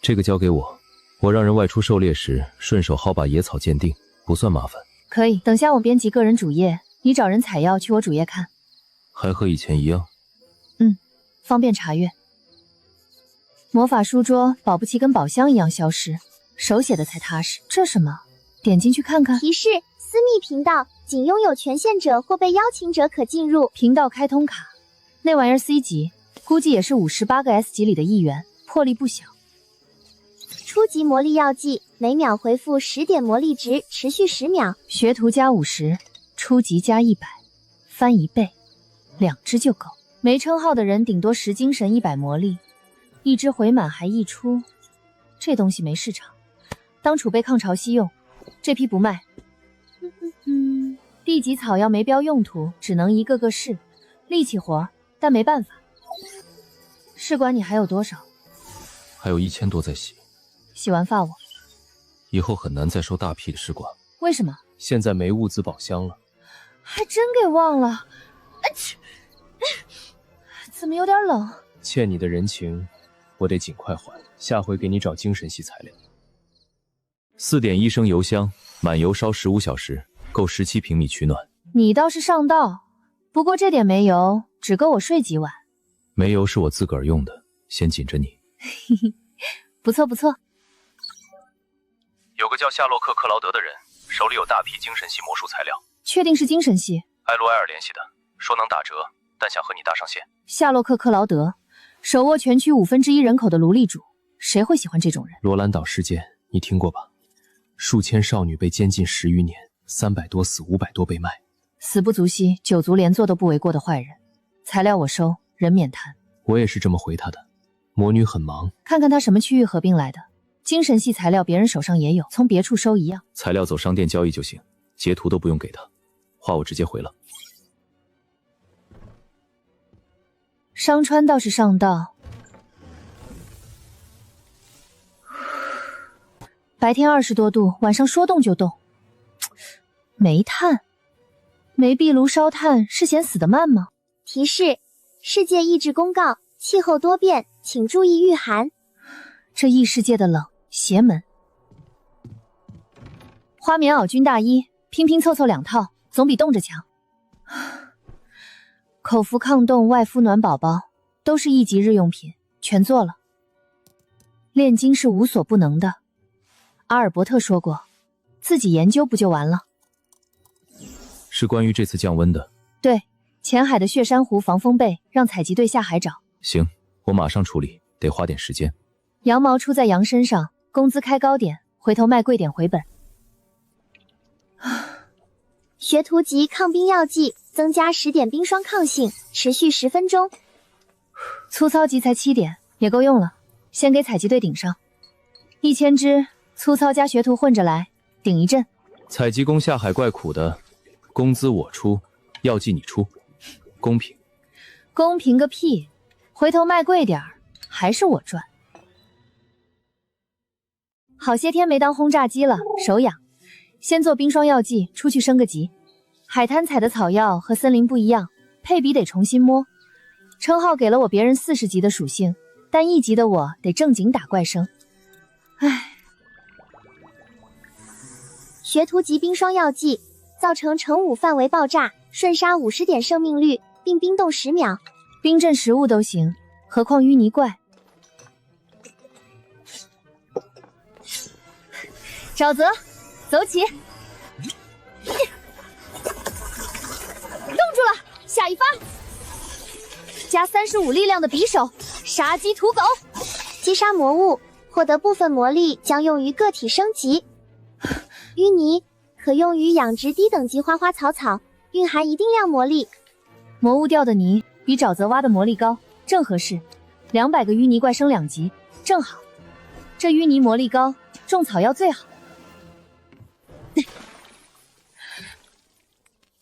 这个交给我，我让人外出狩猎时顺手薅把野草鉴定，不算麻烦。可以，等下我编辑个人主页，你找人采药去我主页看。还和以前一样？方便查阅。魔法书桌、宝不齐跟宝箱一样消失，手写的才踏实。这什么？点进去看看。提示：私密频道，仅拥有权限者或被邀请者可进入。频道开通卡，那玩意儿 C 级，估计也是58个 S 级里的一员，魄力不小。初级魔力药剂，每秒回复10点魔力值，持续10秒。学徒加50，初级加100，翻1倍，2只就够。没称号的人顶多10精神100魔力，1只回满还1出，这东西没市场，当储备抗潮汐用。这批不卖。地级草药没标用途，只能一个个试，力气活，但没办法。试管你还有多少？还有1000多在洗。洗完发我。以后很难再收大批的试管。为什么？现在没物资宝箱了。还真给忘了。怎么有点冷？欠你的人情，我得尽快还。下回给你找精神系材料。4点1升油箱，满油烧15小时，够17平米取暖。你倒是上道，不过这点煤油只够我睡几晚。煤油是我自个儿用的，先紧着你。不错不错。有个叫夏洛克·克劳德的人，手里有大批精神系魔术材料。确定是精神系？埃罗埃尔联系的，说能打折，但想和你搭上线。夏洛克·克劳德，手握全区1/5人口的奴隶主，谁会喜欢这种人？罗兰岛事件你听过吧？数千少女被监禁10余年，300多死，500多被卖。死不足惜，9族连坐都不为过的坏人。材料我收，人免谈。我也是这么回他的。魔女很忙，看看他什么区域合并来的。精神系材料别人手上也有，从别处收一样。材料走商店交易就行，截图都不用给他，话我直接回了。商川倒是上道。白天20多度，晚上说动就动。煤炭，煤壁炉烧炭是嫌死得慢吗？提示：世界意志公告，气候多变，请注意御寒。这异世界的冷，邪门。花棉袄军大衣，拼拼凑凑2套，总比冻着强。口服抗冻、外敷暖宝宝，都是1级日用品，全做了。炼金是无所不能的。阿尔伯特说过，自己研究不就完了？是关于这次降温的。对，浅海的血珊瑚防风被，让采集队下海找。行，我马上处理，得花点时间。羊毛出在羊身上，工资开高点，回头卖贵点回本。学徒级抗冰药剂，增加10点冰霜抗性，持续10分钟。粗糙级才7点，也够用了。先给采集队顶上1000只，粗糙加学徒混着来，顶一阵。采集工下海怪苦的，工资我出，药剂你出，公平。公平个屁！回头卖贵点儿，还是我赚。好些天没当轰炸机了，手痒。先做冰霜药剂，出去升个级。海滩采的草药和森林不一样，配比得重新摸。称号给了我别人40级的属性，但1级的我得正经打怪升。唉，学徒级冰霜药剂，造成乘5范围爆炸，瞬杀50点生命率，并冰冻10秒。冰镇食物都行，何况淤泥怪。沼泽，走起！冻住了，下一发！加35力量的匕首，杀鸡屠狗。击杀魔物，获得部分魔力将用于个体升级。淤泥可用于养殖低等级花花草草，蕴含一定量魔力。魔物掉的泥比沼泽挖的魔力高，正合适。200个淤泥怪升2级，正好。这淤泥魔力高，种草药最好。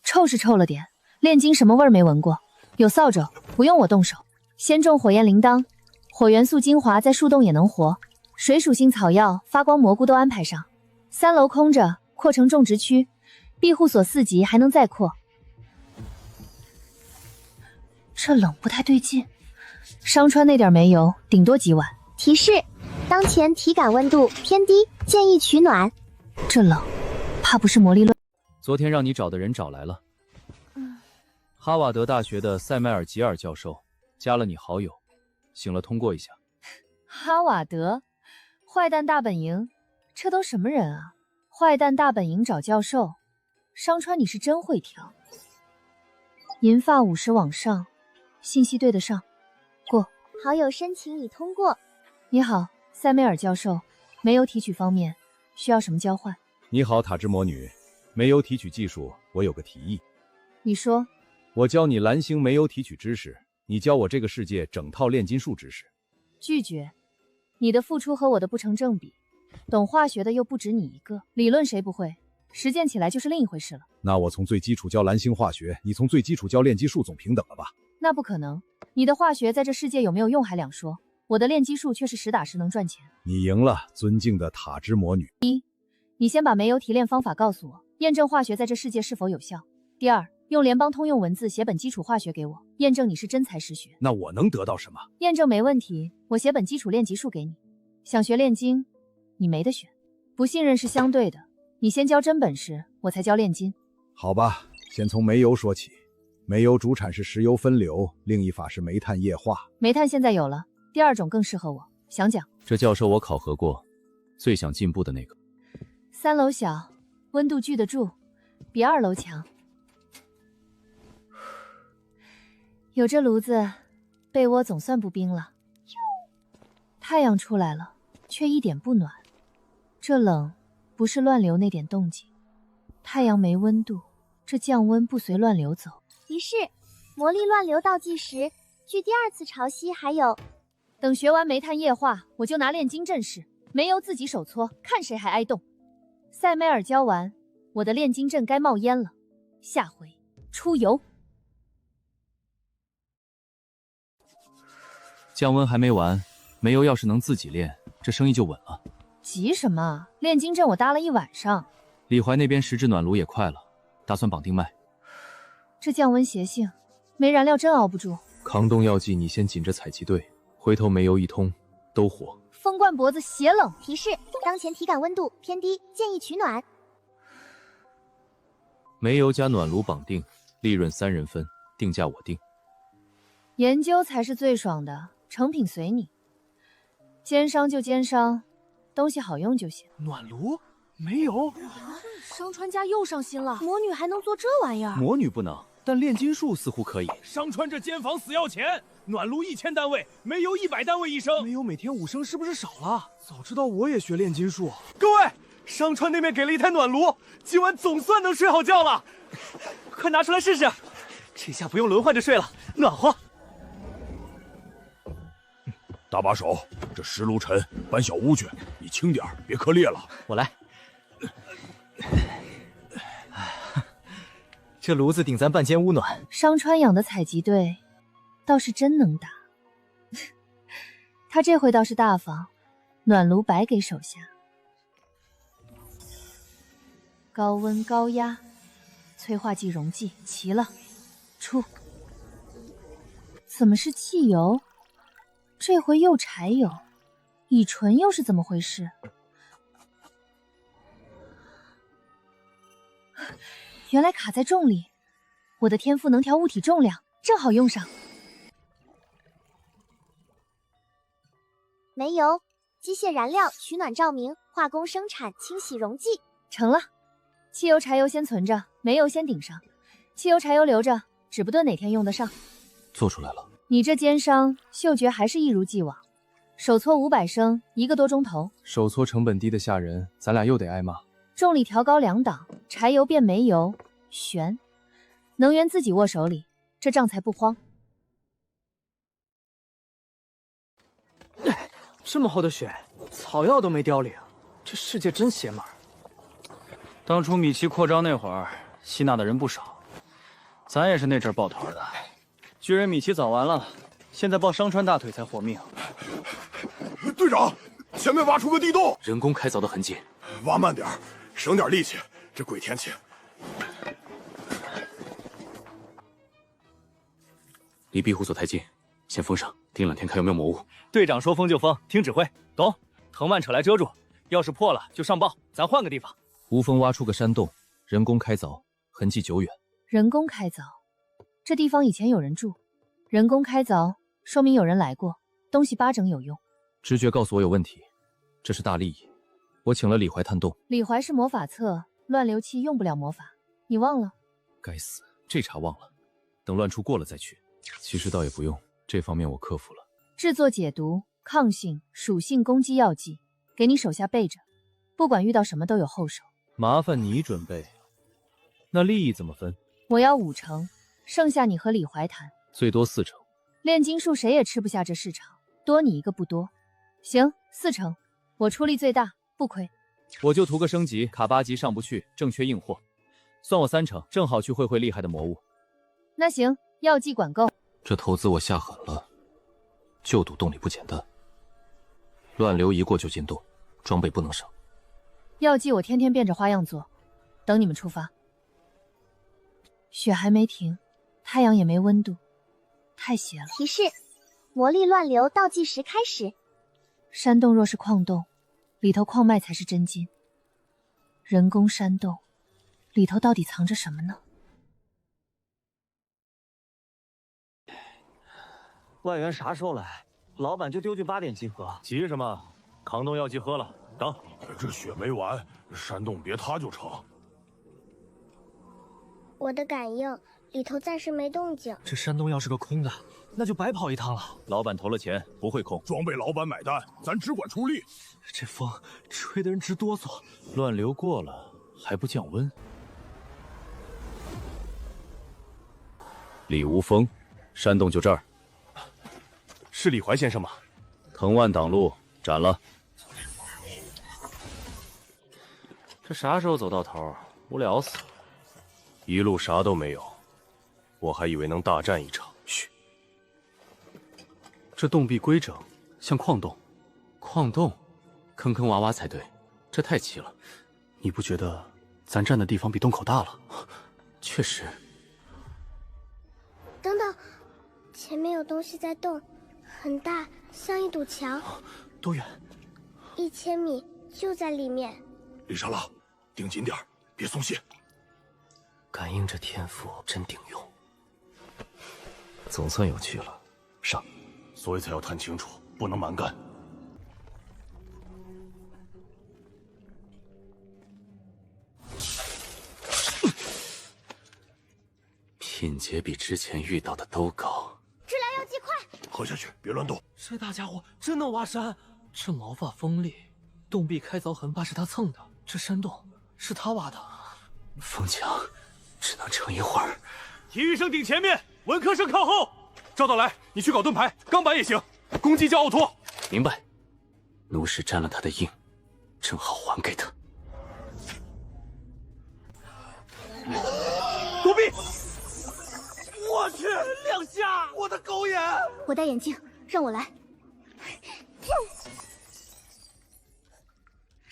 臭是臭了点，炼金什么味儿没闻过。有扫帚，不用我动手。先种火焰铃铛，火元素精华在树洞也能活。水属性草药、发光蘑菇都安排上。3楼空着，扩成种植区。庇护所4级还能再扩。这冷不太对劲，商川那点煤油顶多几碗。提示：当前体感温度偏低，建议取暖。这冷，怕不是魔力乱。昨天让你找的人找来了，哈瓦德大学的塞麦尔吉尔教授加了你好友，醒了通过一下。哈瓦德，坏蛋大本营，这都什么人啊？坏蛋大本营找教授，商川你是真会挑。银发50往上，信息对得上，过。好友申请已通过。你好，塞梅尔教授，煤油提取方面需要什么交换？你好，塔之魔女，煤油提取技术，我有个提议。你说。我教你蓝星煤油提取知识，你教我这个世界整套炼金术知识。拒绝，你的付出和我的不成正比。懂化学的又不止你一个，理论谁不会，实践起来就是另一回事了。那我从最基础教蓝星化学，你从最基础教炼基术，总平等了吧？那不可能，你的化学在这世界有没有用还两说，我的炼基术却是实打实能赚钱。你赢了，尊敬的塔之魔女。一，你先把煤油提炼方法告诉我，验证化学在这世界是否有效。第二，用联邦通用文字写本基础化学给我，验证你是真才实学。那我能得到什么？验证没问题，我写本基础炼级术给你。想学炼金，你没得选。不信任是相对的，你先教真本事，我才教炼金。好吧，先从煤油说起。煤油主产是石油分流，另一法是煤炭液化。煤炭现在有了，第二种更适合我，想讲。这教授我考核过，最想进步的那个。3楼小，温度聚得住，比2楼强。有这炉子，被窝总算不冰了。太阳出来了，却一点不暖。这冷不是乱流那点动静，太阳没温度，这降温不随乱流走。提示：魔力乱流倒计时，距第2次潮汐还有。等学完煤炭液化，我就拿炼金阵势，煤油自己手搓，看谁还挨冻。塞梅尔教完，我的炼金阵该冒烟了。下回出油。降温还没完，煤油要是能自己炼，这生意就稳了。急什么？炼金阵我搭了1晚上。李怀那边石质暖炉也快了，打算绑定卖。这降温邪性，没燃料真熬不住。抗冻药剂你先紧着采集队，回头煤油一通，都火。风灌脖子邪冷。提示：当前体感温度偏低，建议取暖。煤油加暖炉绑定，利润3人分，定价我定。研究才是最爽的，成品随你。奸商就奸商，东西好用就行。暖炉没有，商川家又上心了，魔女还能做这玩意儿？魔女不能，但炼金术似乎可以。商川这间房死要钱，暖炉1000单位，煤油100单位一升。煤油每天5升是不是少了？早知道我也学炼金术。各位，商川那边给了1台暖炉，今晚总算能睡好觉了。快拿出来试试，这下不用轮换着睡了，暖和。大把手，这石炉沉，搬小屋去，你轻点，别磕裂了。我来。这炉子顶咱半间屋暖。商川养的采集队倒是真能打，他这回倒是大方，暖炉白给手下。高温高压，催化剂溶剂齐了，出。怎么是汽油？这回又柴油，乙醇又是怎么回事？原来卡在重力，我的天赋能调物体重量，正好用上。煤油、机械燃料、取暖照明、化工生产、清洗溶剂，成了。汽油、柴油先存着，煤油先顶上，汽油、柴油留着，指不定哪天用得上。做出来了。你这奸商，嗅觉还是一如既往。手搓500升，1个多钟头。手搓成本低的吓人，咱俩又得挨骂。重力调高2档，柴油变煤油，悬。能源自己握手里，这账才不慌。这么厚的雪，草药都没凋零，这世界真邪门。当初米奇扩张那会儿，吸纳的人不少，咱也是那阵抱团的。巨人米奇早完了，现在抱商川大腿才活命。队长，前面挖出个地洞，人工开凿的痕迹。挖慢点，省点力气。这鬼天气，离庇护所太近，先封上，盯2天看有没有魔物。队长说封就封，听指挥，懂？藤蔓扯来遮住，要是破了就上报，咱换个地方。吴峰挖出个山洞，人工开凿，痕迹久远。人工开凿，这地方以前有人住，人工开凿说明有人来过，东西8成有用。直觉告诉我有问题，这是大利益。我请了李怀探洞。李怀是魔法册，乱流期用不了魔法，你忘了？该死，这茬忘了，等乱出过了再去。其实倒也不用，这方面我克服了。制作解毒、抗性、属性攻击药剂，给你手下备着，不管遇到什么都有后手。麻烦你准备。那利益怎么分？我要5成，剩下你和李怀谈。最多4成。炼金术谁也吃不下这市场，多你一个不多。行，4成，我出力最大，不亏。我就图个升级，卡8级上不去，正缺硬货，算我3成，正好去会厉害的魔物。那行，药剂管够。这投资我下狠了，就赌洞里不简单。乱流一过就进洞，装备不能少。药剂我天天变着花样做，等你们出发。雪还没停，太阳也没温度，太邪了。提示：魔力乱流倒计时开始。山洞若是矿洞，里头矿脉才是真金。人工山洞，里头到底藏着什么呢？外援啥时候来？老板就丢句8点集合。急什么？扛洞药剂喝了，等。这雪没完，山洞别塌就成。我的感应里头暂时没动静。这山洞要是个空的，那就白跑一趟了。老板投了钱，不会空。装备老板买单，咱只管出力。这风吹得人直哆嗦。乱流过了还不降温？李无风，山洞就这儿。是李怀先生吗？藤蔓挡路，斩了。这啥时候走到头？无聊死了。一路啥都没有，我还以为能大战一场。嘘，这洞壁规整，像矿洞。矿洞，坑坑洼洼才对，这太齐了。你不觉得咱站的地方比洞口大了？确实。等等，前面有东西在动，很大，像一堵墙。多远？1000米，就在里面。李莎拉，盯紧点，别松懈。感应这天赋真顶用，总算有趣了。上，所以才要探清楚，不能蛮干。品阶比之前遇到的都高。治疗药剂快！喝下去，别乱动。这大家伙真能挖山，这毛发锋利，洞壁开凿痕怕是他蹭的，这山洞是他挖的。风墙只能撑一会儿。体育生顶前面，文科生靠后。赵道来，你去搞盾牌，钢板也行，攻击叫奥托。明白。奴氏沾了他的印，正好还给他。躲避！我去，2下！我的狗眼！我戴眼镜，让我来。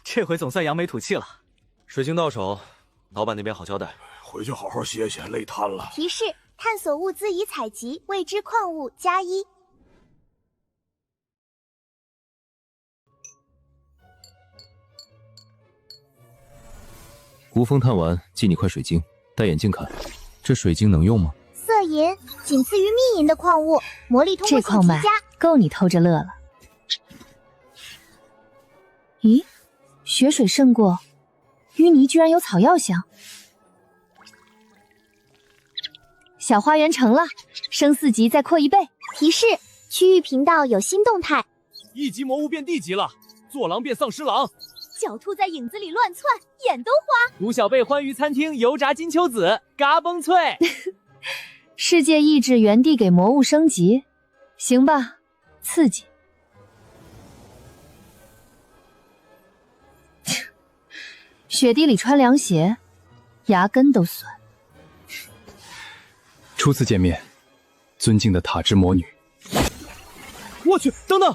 这回总算扬眉吐气了。水晶到手，老板那边好交代。回去好好歇歇，累瘫了。提示：探索物资已采集，未知矿物+1。无风探完，寄你块水晶，戴眼镜看，这水晶能用吗？色银，仅次于秘银的矿物，魔力通过性提加，够你偷着乐了。咦，血水渗过，淤泥居然有草药香。小花园成了，升4级再扩1倍。提示：区域频道有新动态，1级魔物变地级了，坐狼变丧尸狼。小兔在影子里乱窜，眼都花。吴小贝欢愉餐厅油炸金秋子，嘎嘣脆。世界意志原地给魔物升级，行吧，刺激。雪地里穿凉鞋，牙根都酸。初次见面，尊敬的塔之魔女。我去，等等，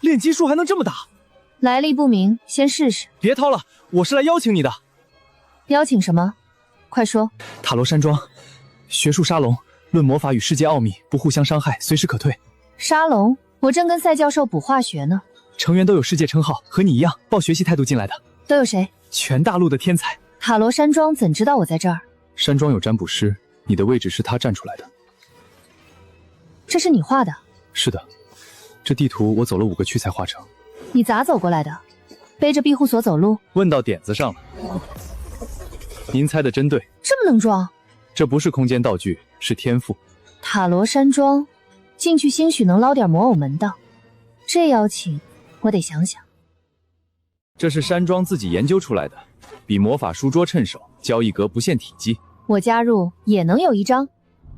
炼金术还能这么打？来历不明，先试试。别掏了，我是来邀请你的。邀请什么？快说。塔罗山庄，学术沙龙，论魔法与世界奥秘，不互相伤害，随时可退。沙龙？我正跟赛教授补化学呢。成员都有世界称号，和你一样，抱学习态度进来的。都有谁？全大陆的天才。塔罗山庄怎知道我在这儿？山庄有占卜师，你的位置是他站出来的。这是你画的？是的，这地图我走了5个区才画成。你咋走过来的？背着庇护所走路？问到点子上了。您猜的真对。这么能装？这不是空间道具，是天赋。塔罗山庄，进去兴许能捞点魔偶门道。这邀请，我得想想。这是山庄自己研究出来的，比魔法书桌趁手，交易格不限体积。我加入也能有1张，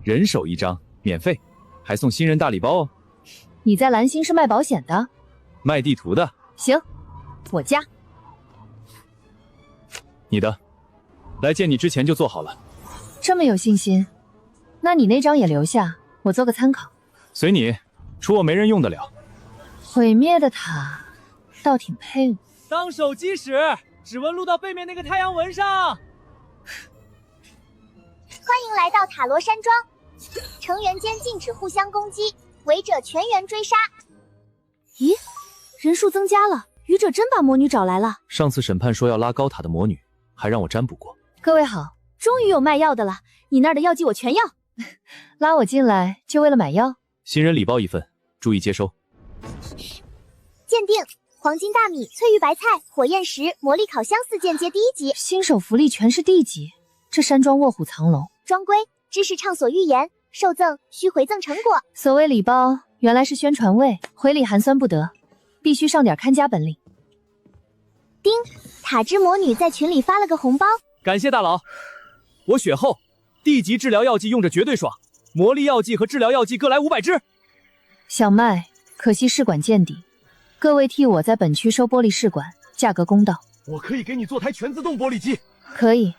人手1张，免费，还送新人大礼包哦。你在蓝星是卖保险的？卖地图的。行，我加。你的，来见你之前就做好了。这么有信心，那你那张也留下，我做个参考。随你，除我没人用得了。毁灭的塔，倒挺配我。当手机使，指纹录到背面那个太阳纹上。欢迎来到塔罗山庄，成员间禁止互相攻击，违者全员追杀。咦，人数增加了，愚者真把魔女找来了。上次审判说要拉高塔的魔女，还让我占卜过。各位好，终于有卖药的了，你那儿的药剂我全要。拉我进来就为了买药？新人礼包1份，注意接收。鉴定：黄金大米、翠玉白菜、火焰石、魔力烤箱4件皆第1级。新手福利全是D级，这山庄卧虎藏龙。庄规：知识畅所欲言，受赠需回赠成果。所谓礼包，原来是宣传味，回礼寒酸不得，必须上点看家本领。丁，塔之魔女在群里发了个红包，感谢大佬。我血厚，D级治疗药剂用着绝对爽，魔力药剂和治疗药剂各来500支。小麦，可惜试管见底，各位替我在本区收玻璃试管，价格公道。我可以给你做台全自动玻璃机。可以，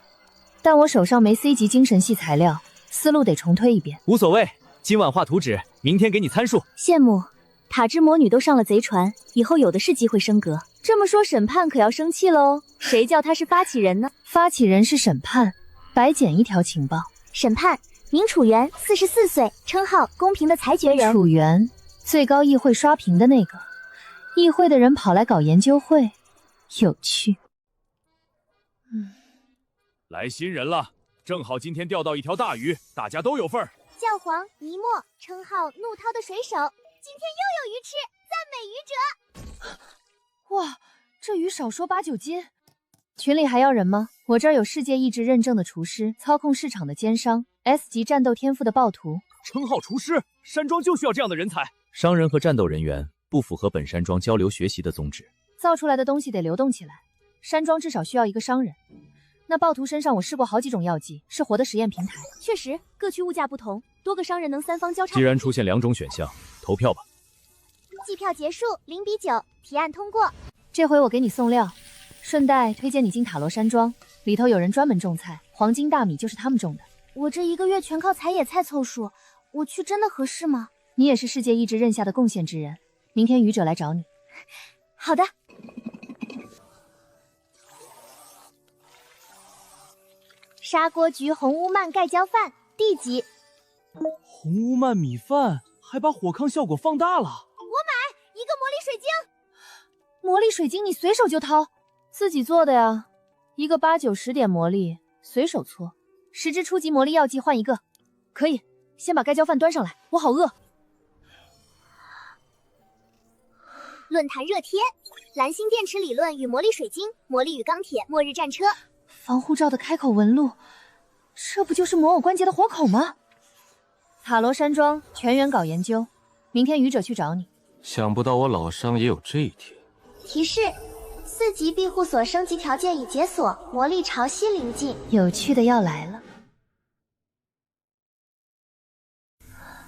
但我手上没 C 级精神系材料，思路得重推一遍。无所谓，今晚画图纸，明天给你参数。羡慕，塔之魔女都上了贼船，以后有的是机会升格。这么说审判可要生气喽？谁叫他是发起人呢？发起人是审判，白捡一条情报。审判名楚元，44岁，称号公平的裁决人。楚元，最高议会刷屏的那个。议会的人跑来搞研究会，有趣。来新人了，正好今天钓到一条大鱼，大家都有份儿。教皇尼莫，称号怒涛的水手，今天又有鱼吃，赞美愚者。哇，这鱼少说8、9斤。群里还要人吗？我这儿有世界意志认证的厨师，操控市场的奸商，S 级战斗天赋的暴徒。称号厨师，山庄就需要这样的人才。商人和战斗人员不符合本山庄交流学习的宗旨。造出来的东西得流动起来，山庄至少需要一个商人。那暴徒身上我试过好几种药剂，是活的实验平台。确实，各区物价不同，多个商人能3方交叉。既然出现2种选项，投票吧。计票结束，0比9，提案通过。这回我给你送料，顺带推荐你进塔罗山庄，里头有人专门种菜，黄金大米就是他们种的。我这1个月全靠采野菜凑数，我去真的合适吗？你也是世界意志任下的贡献之人，明天愚者来找你。好的。砂锅焗红乌曼盖浇饭D级。红乌曼米饭还把火炕效果放大了。我买一个魔力水晶。魔力水晶你随手就掏，自己做的呀？一个8、9、10点魔力，随手搓。10支初级魔力药剂换一个，可以。先把盖浇饭端上来，我好饿。论坛热贴：蓝星电池理论与魔力水晶，魔力与钢铁，末日战车。防护罩的开口纹路，这不就是魔偶关节的活口吗？塔罗山庄全员搞研究，明天愚者去找你。想不到我老商也有这一天。提示：4级庇护所升级条件已解锁，魔力潮汐临近。有趣的要来了。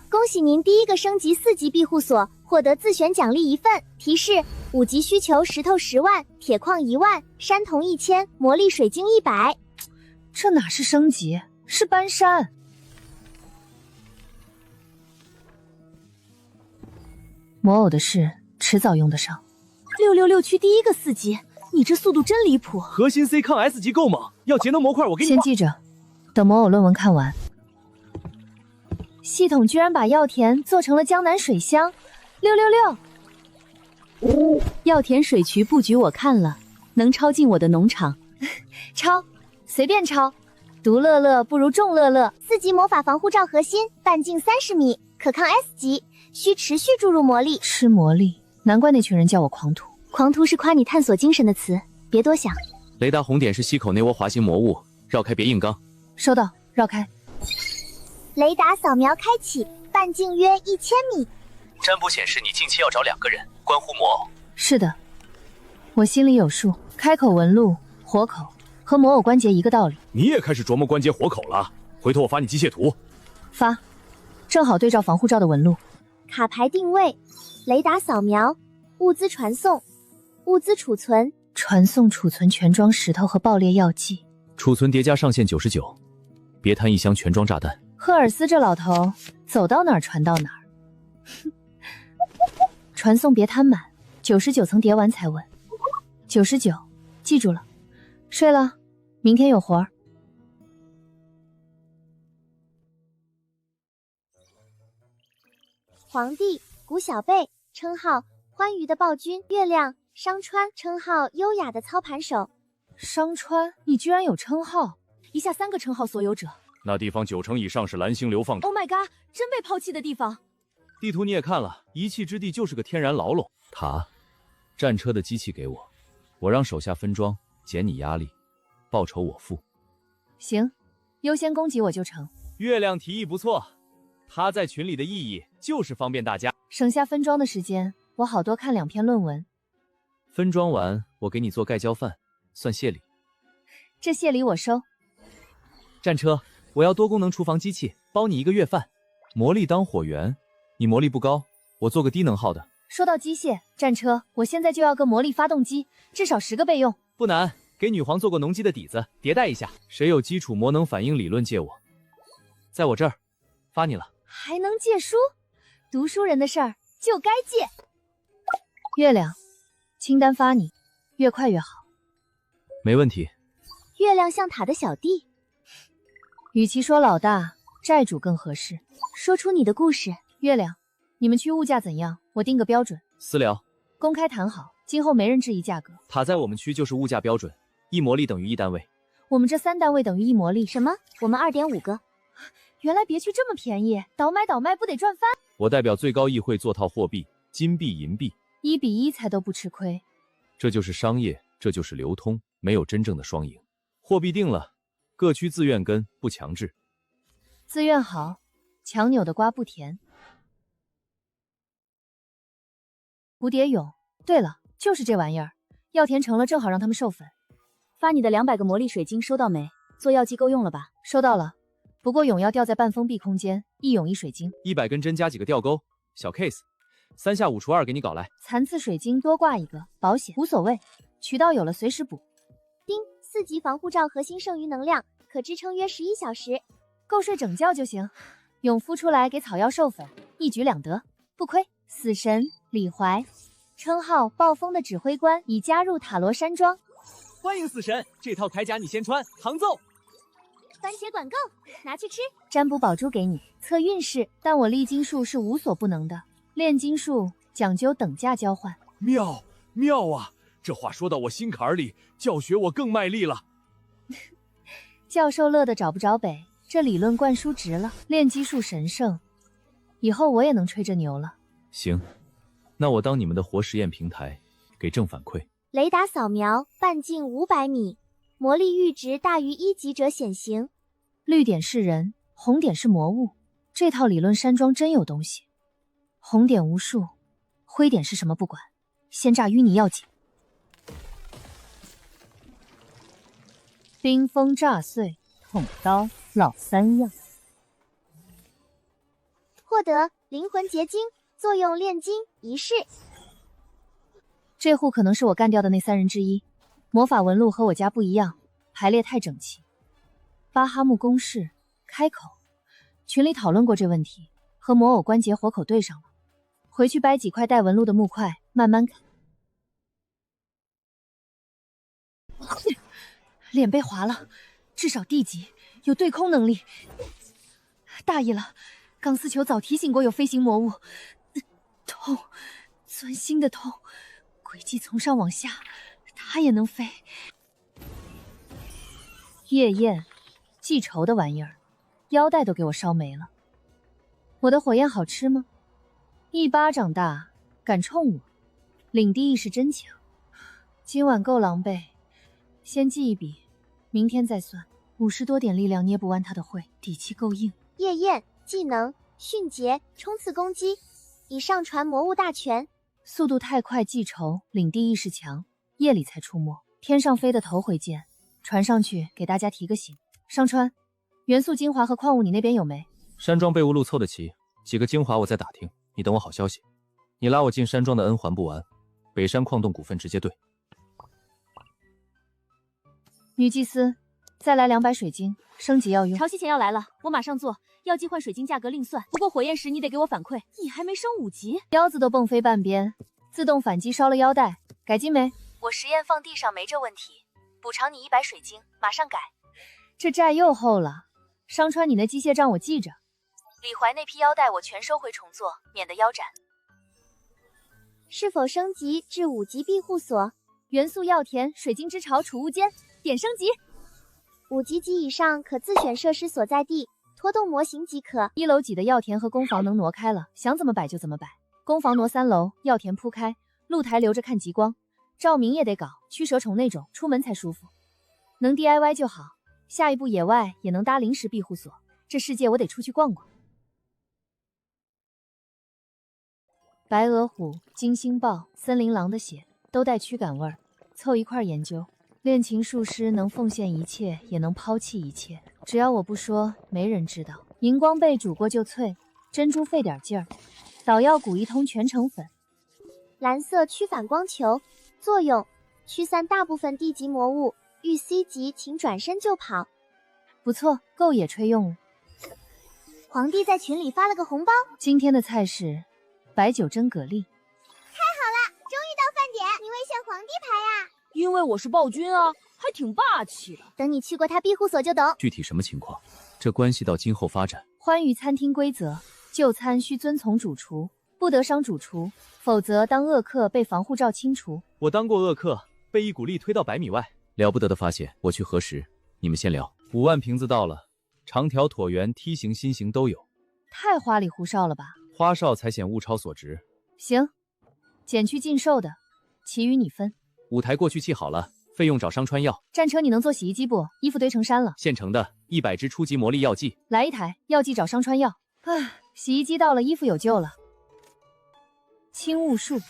恭喜您第一个升级4级庇护所，获得自选奖励1份。提示：5级需求石头10万，铁矿1万，山铜1000，魔力水晶100。这哪是升级，是搬山。魔偶的事迟早用得上。666区第一个4级，你这速度真离谱。核心 C 抗 S 级够猛，要节能模块我给你。先记着，等魔偶论文看完。系统居然把药田做成了江南水乡，666。药田水渠布局我看了，能抄进我的农场。抄，随便抄。独乐乐不如众乐乐。4级魔法防护罩核心，半径30米，可抗 S 级，需持续注入魔力。吃魔力，难怪那群人叫我狂徒。狂徒是夸你探索精神的词，别多想。雷达红点是溪口内窝滑行魔物，绕开别硬刚。收到，绕开。雷达扫描开启，半径约1000米。占卜显示你近期要找2个人，关乎魔偶。是的，我心里有数。开口纹路、活口和魔偶关节一个道理。你也开始琢磨关节活口了？回头我发你机械图。发，正好对照防护罩的纹路。卡牌定位，雷达扫描，物资传送，物资储存。传送储存全装石头和爆裂药剂。储存叠加上限99，别摊1箱全装炸弹。赫尔斯这老头走到哪儿传到哪儿。传送别摊满，99层叠完才稳。99，记住了。睡了，明天有活儿。皇帝古小贝，称号欢愉的暴君。月亮商川，称号优雅的操盘手。商川，你居然有称号？一下3个称号所有者。那地方90%以上是蓝星流放者。 Oh my god， 真被抛弃的地方。地图你也看了，遗弃之地就是个天然牢笼。塔，战车的机器给我，我让手下分装，减你压力，报酬我付。行，优先攻击我就成。月亮提议不错，他在群里的意义就是方便大家，省下分装的时间，我好多看2篇论文。分装完，我给你做盖浇饭，算谢礼。这谢礼我收。战车。我要多功能厨房机器，包你1个月饭。魔力当火源，你魔力不高，我做个低能耗的。说到机械，战车，我现在就要个魔力发动机，至少10个备用。不难，给女皇做过农机的底子，迭代一下。谁有基础魔能反应理论借我？在我这儿，发你了。还能借书？读书人的事儿就该借。月亮，清单发你，越快越好。没问题。月亮像塔的小弟。与其说老大，债主更合适。说出你的故事。月亮，你们区物价怎样？我定个标准。私聊。公开谈好，今后没人质疑价格。塔在我们区就是物价标准，1魔力等于1单位。我们这3单位等于1魔力。什么？我们2.5个。原来别区这么便宜，倒买倒卖不得赚翻？我代表最高议会做套货币，金币、银币，1比1才都不吃亏。这就是商业，这就是流通，没有真正的双赢。货币定了。各区自愿跟，不强制。自愿好，强扭的瓜不甜。蝴蝶蛹，对了，就是这玩意儿。药田成了，正好让他们授粉。发你的200个魔力水晶收到没？做药剂够用了吧？收到了。不过蛹要吊在半封闭空间，1蛹1水晶。100根针加几个吊钩，小 case，3下5除2给你搞来。残次水晶多挂1个，保险无所谓，渠道有了随时补。丁，4级防护罩核心剩余能量可支撑约11小时，够睡整觉就行。蛹孵出来给草药授粉，一举两得，不亏。死神李怀，称号暴风的指挥官，已加入塔罗山庄。欢迎死神，这套铠甲你先穿，扛揍。番茄管够，拿去吃。占卜宝珠给你测运势，但我炼金术是无所不能的。炼金术讲究等价交换。妙妙啊！这话说到我心坎里，教学我更卖力了。教授乐得找不着北，这理论灌输值了。炼金术神圣，以后我也能吹着牛了。行，那我当你们的活实验平台，给正反馈。雷达扫描，半径500米，魔力阈值大于1级者显形。绿点是人，红点是魔物。这套理论山庄真有东西。红点无数，灰点是什么不管，先炸淤泥要紧。冰封炸碎，捅刀老三样。获得灵魂结晶，作用炼金仪式。这户可能是我干掉的那3人之一，魔法纹路和我家不一样，排列太整齐。巴哈木公式开口，群里讨论过这问题，和魔偶关节活口对上了。回去掰几块带纹路的木块，慢慢砍。脸被划了，至少D级，有对空能力。大意了，钢丝球早提醒过有飞行魔物。痛，钻心的痛。轨迹从上往下，它也能飞。夜焰，记仇的玩意儿，腰带都给我烧没了。我的火焰好吃吗？1巴掌大，敢冲我，领地意识真强。今晚够狼狈，先记一笔，明天再算。50多点力量捏不弯他的会，底气够硬。夜焰技能迅捷冲刺攻击，已上传魔物大全。速度太快，记仇，领地意识强，夜里才出没。天上飞的头回见，传上去给大家提个醒。上川，元素精华和矿物你那边有没？山庄备物路凑得齐，几个精华我在打听，你等我好消息。你拉我进山庄的恩还不完，北山矿洞股份直接兑。女祭司，再来200水晶，升级要用。潮汐前要来了，我马上做。药剂换水晶价格另算，不过火焰石你得给我反馈。你还没升5级，腰子都蹦飞半边，自动反击烧了腰带，改进没？我实验放地上没这问题，补偿你100水晶，马上改。这债又厚了，商川你那机械账我记着。李怀那批腰带我全收回重做，免得腰斩。是否升级至5级庇护所？元素药田水晶之巢储物间点升级，5级及以上可自选设施所在地。拖动模型即可。1楼几的药田和工房能挪开了，想怎么摆就怎么摆。工房挪3楼，药田铺开，露台留着看极光。照明也得搞，驱蛇虫那种，出门才舒服。能 DIY 就好。下一步野外也能搭临时庇护所。这世界我得出去逛逛。白额虎、金星豹、森林狼的血都带驱赶味儿，凑一块研究。炼琴术师能奉献一切，也能抛弃一切。只要我不说，没人知道。荧光贝煮过就脆，珍珠费点劲儿。捣药鼓一通全成粉。蓝色驱反光球作用：驱散大部分地级魔物，遇 C 级请转身就跑。不错，够野炊用了。皇帝在群里发了个红包。今天的菜是白酒蒸蛤蜊。太好了，终于到饭点。你为选皇帝牌啊？因为我是暴君啊，还挺霸气的。等你去过他庇护所就懂。具体什么情况？这关系到今后发展。欢愉餐厅规则：就餐需遵从主厨，不得伤主厨，否则当恶客被防护罩清除。我当过恶客，被一股力推到100米外。了不得的发现，我去核实。你们先聊。5万瓶子到了，长条、椭圆、梯形、心形都有。太花里胡哨了吧？花哨才显物超所值。行，减去禁售的，其余你分。舞台过去砌好了，费用找商川要。战车你能做洗衣机不？衣服堆成山了。现成的，100支初级魔力药剂。来一台，药剂找商川要。唉，洗衣机到了，衣服有救了。轻雾术，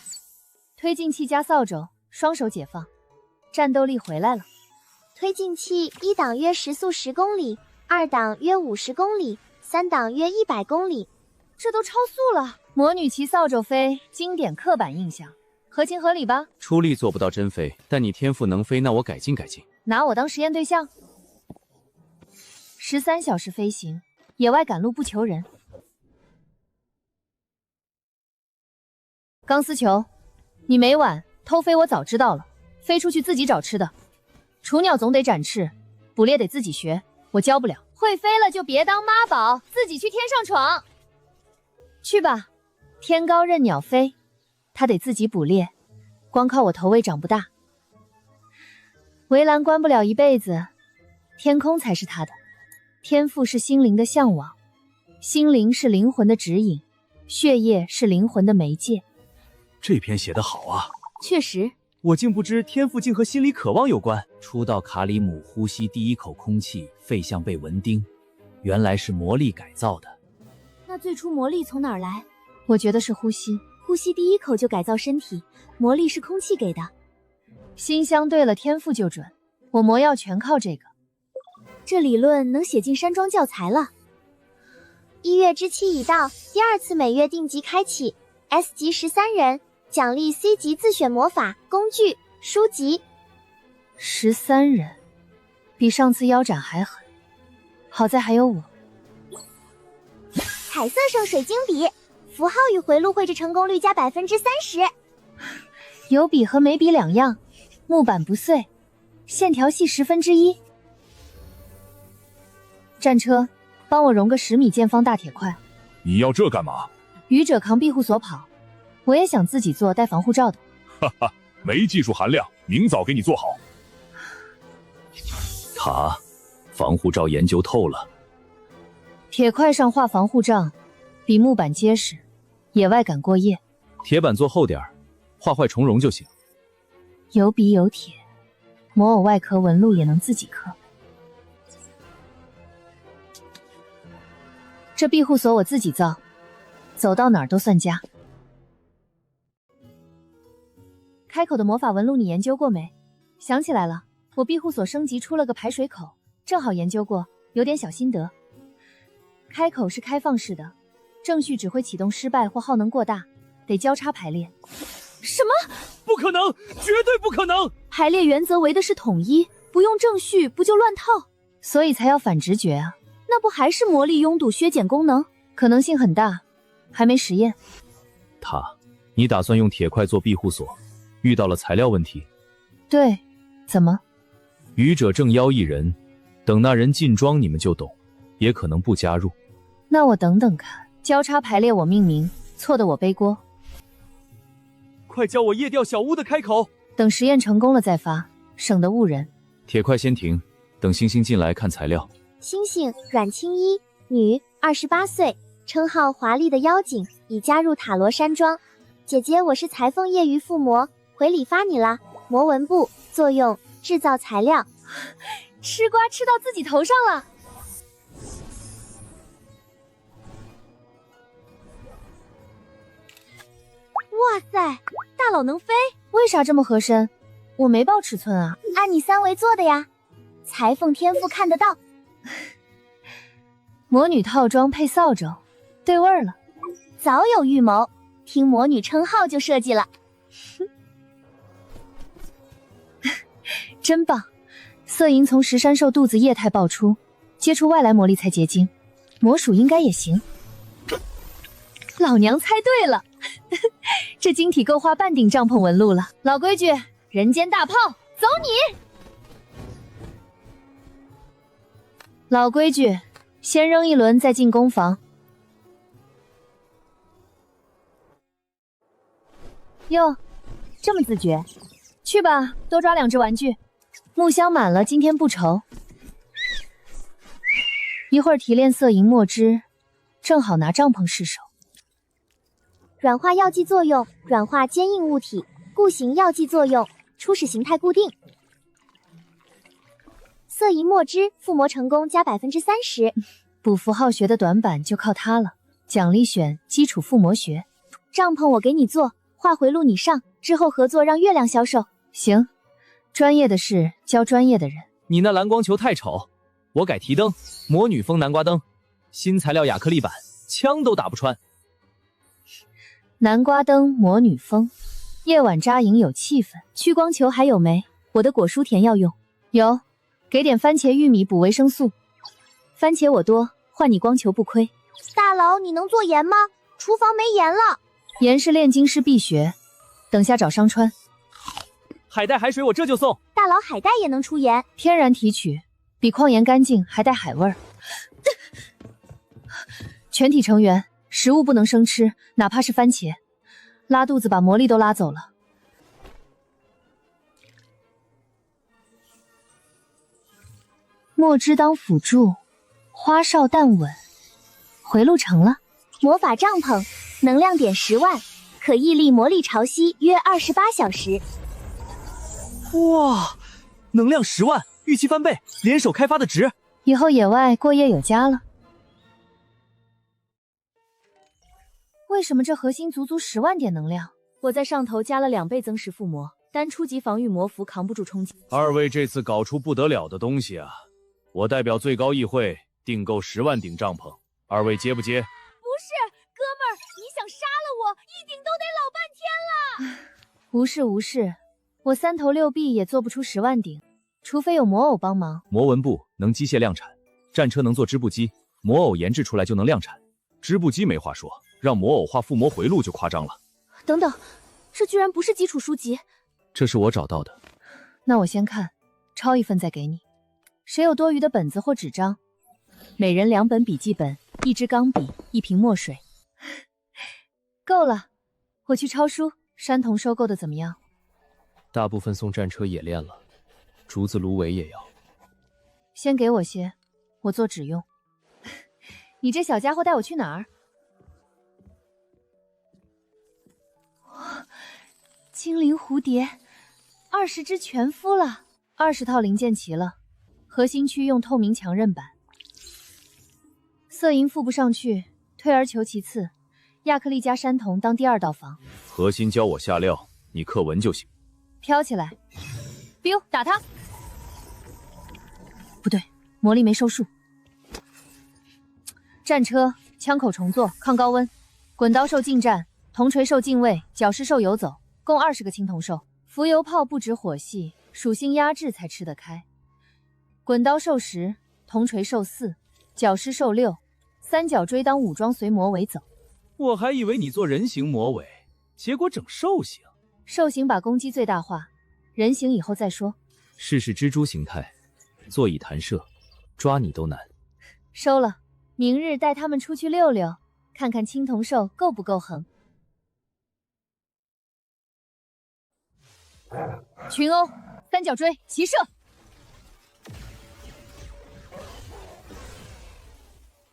推进器加扫帚，双手解放，战斗力回来了。推进器1档约时速10公里，2档约50公里，3档约100公里。这都超速了。魔女骑扫帚飞，经典刻板印象。合情合理吧？出力做不到真飞，但你天赋能飞，那我改进改进。拿我当实验对象。13小时飞行，野外赶路不求人。钢丝球，你每晚偷飞我早知道了，飞出去自己找吃的。雏鸟总得展翅，捕猎得自己学。我教不了。会飞了就别当妈宝，自己去天上闯。去吧，天高任鸟飞，他得自己捕猎，光靠我头尾长不大。围栏关不了一辈子，天空才是他的。天赋是心灵的向往，心灵是灵魂的指引，血液是灵魂的媒介。这篇写得好啊！确实，我竟不知天赋竟和心理渴望有关。初到卡里姆，呼吸第一口空气，肺像被蚊叮，原来是魔力改造的。那最初魔力从哪儿来？我觉得是呼吸。呼吸第一口就改造身体，魔力是空气给的。心相对了，天赋就准。我魔药全靠这个。这理论能写进山庄教材了。1月之期已到，第2次每月定级开启 ，S 级13人，奖励 C 级自选魔法、工具、书籍。13人，比上次腰斩还狠。好在还有我。彩色圣水晶笔，符号与回路绘制成功率加30%。有笔和没笔两样，木板不碎，线条细1/10。战车，帮我融个10米见方大铁块。你要这干嘛？愚者扛庇护所跑，我也想自己做带防护罩的。哈哈，没技术含量，明早给你做好。塔，防护罩研究透了。铁块上画防护罩，比木板结实，野外敢过夜。铁板做厚点儿，画坏重熔就行。有笔有铁，魔偶外壳纹路也能自己刻。这庇护所我自己造，走到哪儿都算家。开口的魔法纹路你研究过没？想起来了，我庇护所升级出了个排水口，正好研究过，有点小心得。开口是开放式的，正序只会启动失败或耗能过大，得交叉排列。什么？不可能，绝对不可能！排列原则为的是统一，不用正序不就乱套？所以才要反直觉啊。那不还是魔力拥堵削减功能？可能性很大，还没实验。塔，你打算用铁块做庇护所，遇到了材料问题？对，怎么？愚者正邀一人，等那人进庄你们就懂，也可能不加入。那我等等看，交叉排列我命名，错的我背锅。快教我夜钓小屋的开口。等实验成功了再发，省得误人。铁块先停，等星星进来看材料。星星，阮青衣，女，28岁，称号华丽的妖精，已加入塔罗山庄。姐姐，我是裁缝业余附魔，回礼发你啦。魔纹布，作用制造材料。吃瓜吃到自己头上了。哇塞，大佬能飞？为啥这么合身？我没报尺寸啊。按你3维做的呀。裁缝天赋看得到。魔女套装配扫帚，对味儿了。早有预谋，听魔女称号就设计了。真棒！色银从石山兽肚子液态爆出，接触外来魔力才结晶。魔属应该也行。老娘猜对了，这晶体够画半顶帐篷纹路了。老规矩，人间大炮，走你！老规矩，先扔一轮再进攻房。哟，这么自觉，去吧，多抓2只玩具。木箱满了，今天不愁。一会儿提炼色银墨汁，正好拿帐篷试手。软化药剂作用，软化坚硬物体；固形药剂作用，初始形态固定。色银墨汁附魔成功加30%。补符号学的短板就靠它了，奖励选基础附魔学。帐篷我给你做，画回路你上，之后合作让月亮销售。行，专业的事教专业的人。你那蓝光球太丑，我改提灯，魔女风南瓜灯，新材料亚克力板，枪都打不穿。南瓜灯魔女风，夜晚扎营有气氛。趋光球还有没？我的果蔬田要用。有，给点番茄玉米补维生素。番茄我多，换你光球不亏。大佬，你能做盐吗？厨房没盐了。盐是炼金师必学，等下找商川。海带海水我这就送。大佬，海带也能出盐？天然提取，比矿盐干净，还带海味儿。全体成员，食物不能生吃，哪怕是番茄。拉肚子把魔力都拉走了。墨汁当辅助，花哨淡稳。回路成了。魔法帐篷，能量点10万，可屹立魔力潮汐约28小时。哇，能量10万，预期翻倍，联手开发的值。以后野外过夜有家了。为什么这核心足足10万点能量？我在上头加了2倍增实附魔，单初级防御魔符扛不住冲击。二位这次搞出不得了的东西啊！我代表最高议会订购10万顶帐篷，二位接不接？不是，哥们儿，你想杀了我，一顶都得老半天了。无事无事，我3头6臂也做不出10万顶，除非有魔偶帮忙。魔纹部能机械量产，战车能做织布机，魔偶研制出来就能量产。织布机没话说，让魔偶画附魔回路就夸张了。等等，这居然不是基础书籍，这是我找到的。那我先看，抄一份再给你。谁有多余的本子或纸张？每人2本笔记本，1支钢笔，1瓶墨水。够了，我去抄书。山童收购的怎么样？大部分送战车冶炼了，竹子、芦苇也要。先给我些，我做纸用。你这小家伙带我去哪儿？精灵蝴蝶，20只全孵了，20套零件齐了。核心区用透明强韧板，色银附不上去，退而求其次，亚克力加山童当第2道防。核心教我下料，你课文就行。飘起来 ，biu 打他！不对，魔力没收束。战车，枪口重做，抗高温。滚刀兽近战，铜锤兽近卫，绞尸兽游走，共20个青铜兽。浮游炮不止火系，属性压制才吃得开。滚刀兽10，铜锤兽4，绞尸兽6，三角锥当武装随魔尾走。我还以为你做人形魔尾，结果整兽形。兽形把攻击最大化，人形以后再说。试试蜘蛛形态，坐以弹射，抓你都难。收了，明日带他们出去溜溜，看看青铜兽够不够横。群殴，三角锥，齐射！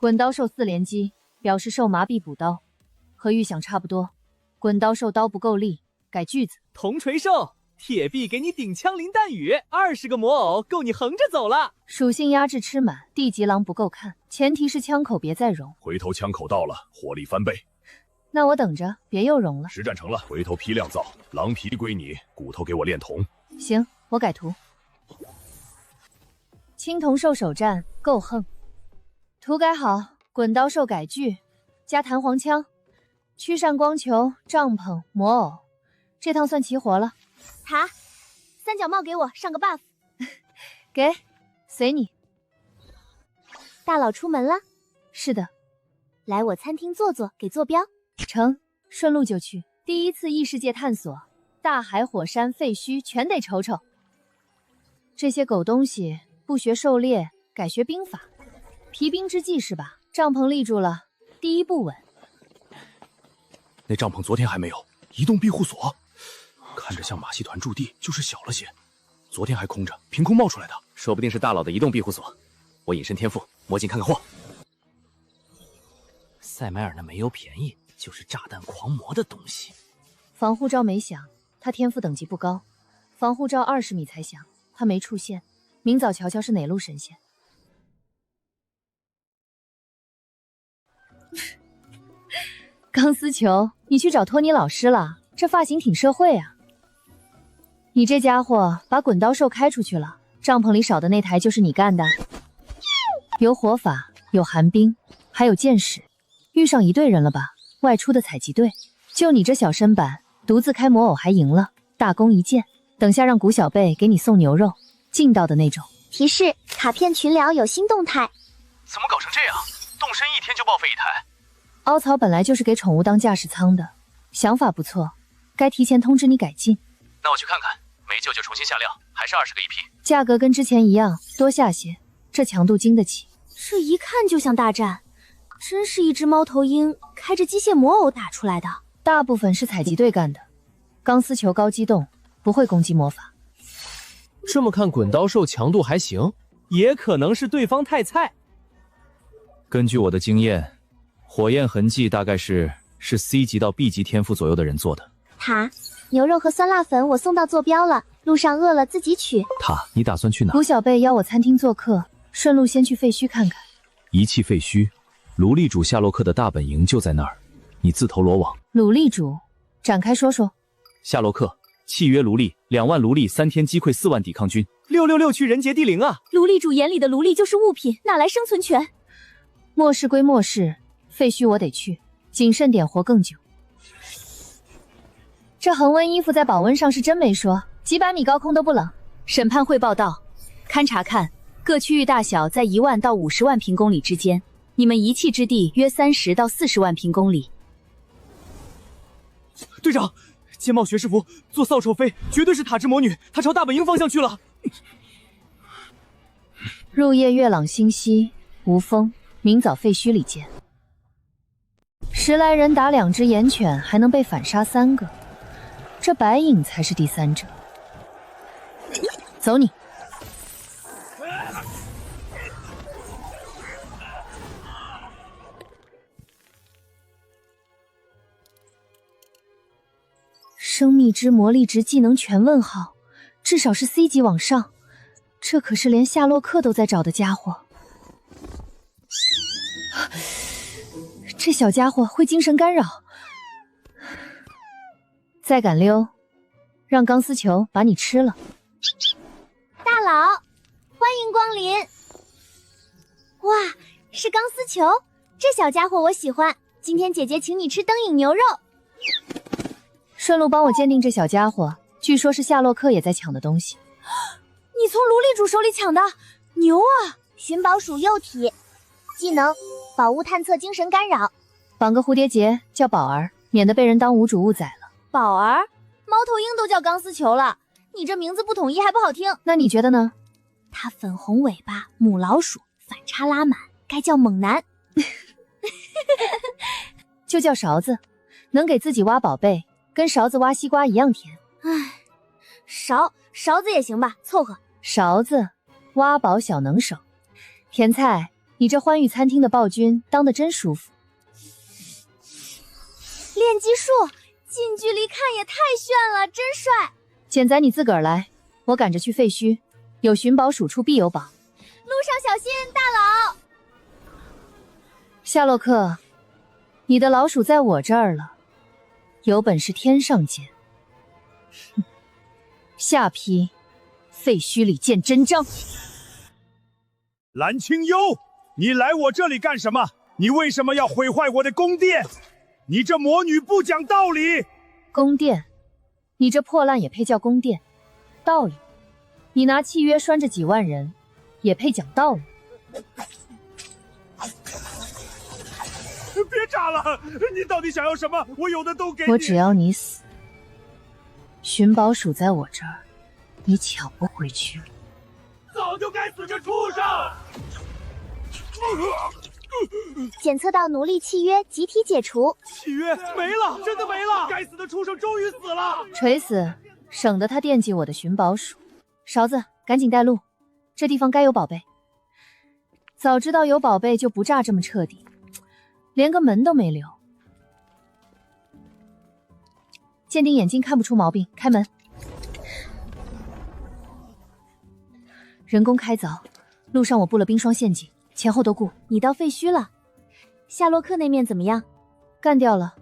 滚刀兽4连击，表示受麻痹补刀，和预想差不多。滚刀兽刀不够力，改句子。铜锤兽，铁臂给你顶枪林弹雨，20个魔偶够你横着走了。属性压制吃满，地级狼不够看，前提是枪口别再融。回头枪口到了，火力翻倍。那我等着，别又融了。实战成了，回头批量造，狼皮归你，骨头给我炼铜。行，我改图。青铜兽首战够横。图改好，滚刀兽改句，加弹簧枪，驱散光球，帐篷，魔偶，这趟算齐活了。塔，三角帽给我上个 buff。给，随你。大佬出门了？是的。来我餐厅坐坐，给坐标。成，顺路就去。第一次异世界探索，大海、火山、废墟全得瞅瞅。这些狗东西不学狩猎，改学兵法。疲兵之计是吧？帐篷立住了，第一步稳。那帐篷昨天还没有移动庇护所，看着像马戏团驻地，就是小了些。昨天还空着，凭空冒出来的，说不定是大佬的移动庇护所。我隐身天赋，摸进看看货。塞麦尔那没有便宜，就是炸弹狂魔的东西。防护罩没响，他天赋等级不高。防护罩20米才响，他没出现。明早瞧瞧是哪路神仙。钢丝球，你去找托尼老师了？这发型挺社会啊。你这家伙把滚刀兽开出去了，帐篷里少的那台就是你干的。有火法，有寒冰，还有箭矢，遇上一队人了吧？外出的采集队，就你这小身板，独自开魔偶还赢了，大功一件。等下让古小贝给你送牛肉，劲道的那种。提示：卡片群聊有新动态。怎么搞成这样？动身1天就报废1台。凹槽本来就是给宠物当驾驶舱的，想法不错，该提前通知你改进。那我去看看，没救就重新下料，还是20个一批。价格跟之前一样，多下些。这强度经得起。这一看就像大战，真是一只猫头鹰开着机械魔偶打出来的。大部分是采集队干的，钢丝球高机动，不会攻击魔法。这么看，滚刀兽强度还行，也可能是对方太菜。根据我的经验，火焰痕迹大概是 C 级到 B 级天赋左右的人做的。塔，牛肉和酸辣粉我送到坐标了，路上饿了自己取。塔，你打算去哪？古小贝邀我餐厅做客，顺路先去废墟看看。遗弃废墟，奴隶主夏洛克的大本营就在那儿，你自投罗网。奴隶主，展开说说。夏洛克，契约奴隶，2万奴隶，3天击溃4万抵抗军。666去人杰地灵啊！奴隶主眼里的奴隶就是物品，哪来生存权？末世归末世，废墟我得去，谨慎点活更久。这恒温衣服在保温上是真没说，几百米高空都不冷。审判汇报到，勘察看，各区域大小在1万到50万平公里之间，你们遗弃之地约30到40万平公里。队长，尖帽学士服，做扫帚飞，绝对是塔之魔女，她朝大本营方向去了。入夜月朗星稀，无风，明早废墟里见。10来人打2只岩犬，还能被反杀3个，这白影才是第3者。走你！生命之魔力值技能全问号，至少是 C 级往上，这可是连夏洛克都在找的家伙。这小家伙会精神干扰，再敢溜，让钢丝球把你吃了。大佬，欢迎光临！哇，是钢丝球，这小家伙我喜欢。今天姐姐请你吃灯影牛肉。顺路帮我鉴定这小家伙，据说是夏洛克也在抢的东西。你从奴隶主手里抢的，牛啊！寻宝鼠幼体，技能宝物探测，精神干扰。绑个蝴蝶结叫宝儿，免得被人当无主物宰了。宝儿，猫头鹰都叫钢丝球了，你这名字不统一还不好听。那你觉得呢？它粉红尾巴，母老鼠，反差拉满，该叫猛男。就叫勺子，能给自己挖宝贝，跟勺子挖西瓜一样甜。唉，勺子也行吧，凑合。勺子挖宝小能手，甜菜，你这欢愉餐厅的暴君当得真舒服。炼基术，近距离看也太炫了，真帅！简仔你自个儿来，我赶着去废墟，有寻宝鼠处必有宝。路上小心，大佬！夏洛克，你的老鼠在我这儿了，有本事天上见。下批，废墟里见真章。蓝清幽，你来我这里干什么？你为什么要毁坏我的宫殿？你这魔女不讲道理！宫殿，你这破烂也配叫宫殿？道理，你拿契约拴着几万人，也配讲道理？别炸了！你到底想要什么？我有的都给你。我只要你死。寻宝鼠在我这儿，你抢不回去。早就该死这畜生！检测到奴隶契约，集体解除。契约没了，真的没了！该死的畜生终于死了！锤死，省得他惦记我的寻宝鼠。勺子，赶紧带路，这地方该有宝贝。早知道有宝贝就不炸这么彻底，连个门都没留。鉴定眼镜看不出毛病，开门。人工开凿，路上我布了冰霜陷阱，前后都顾。你到废墟了，夏洛克那面怎么样？干掉了，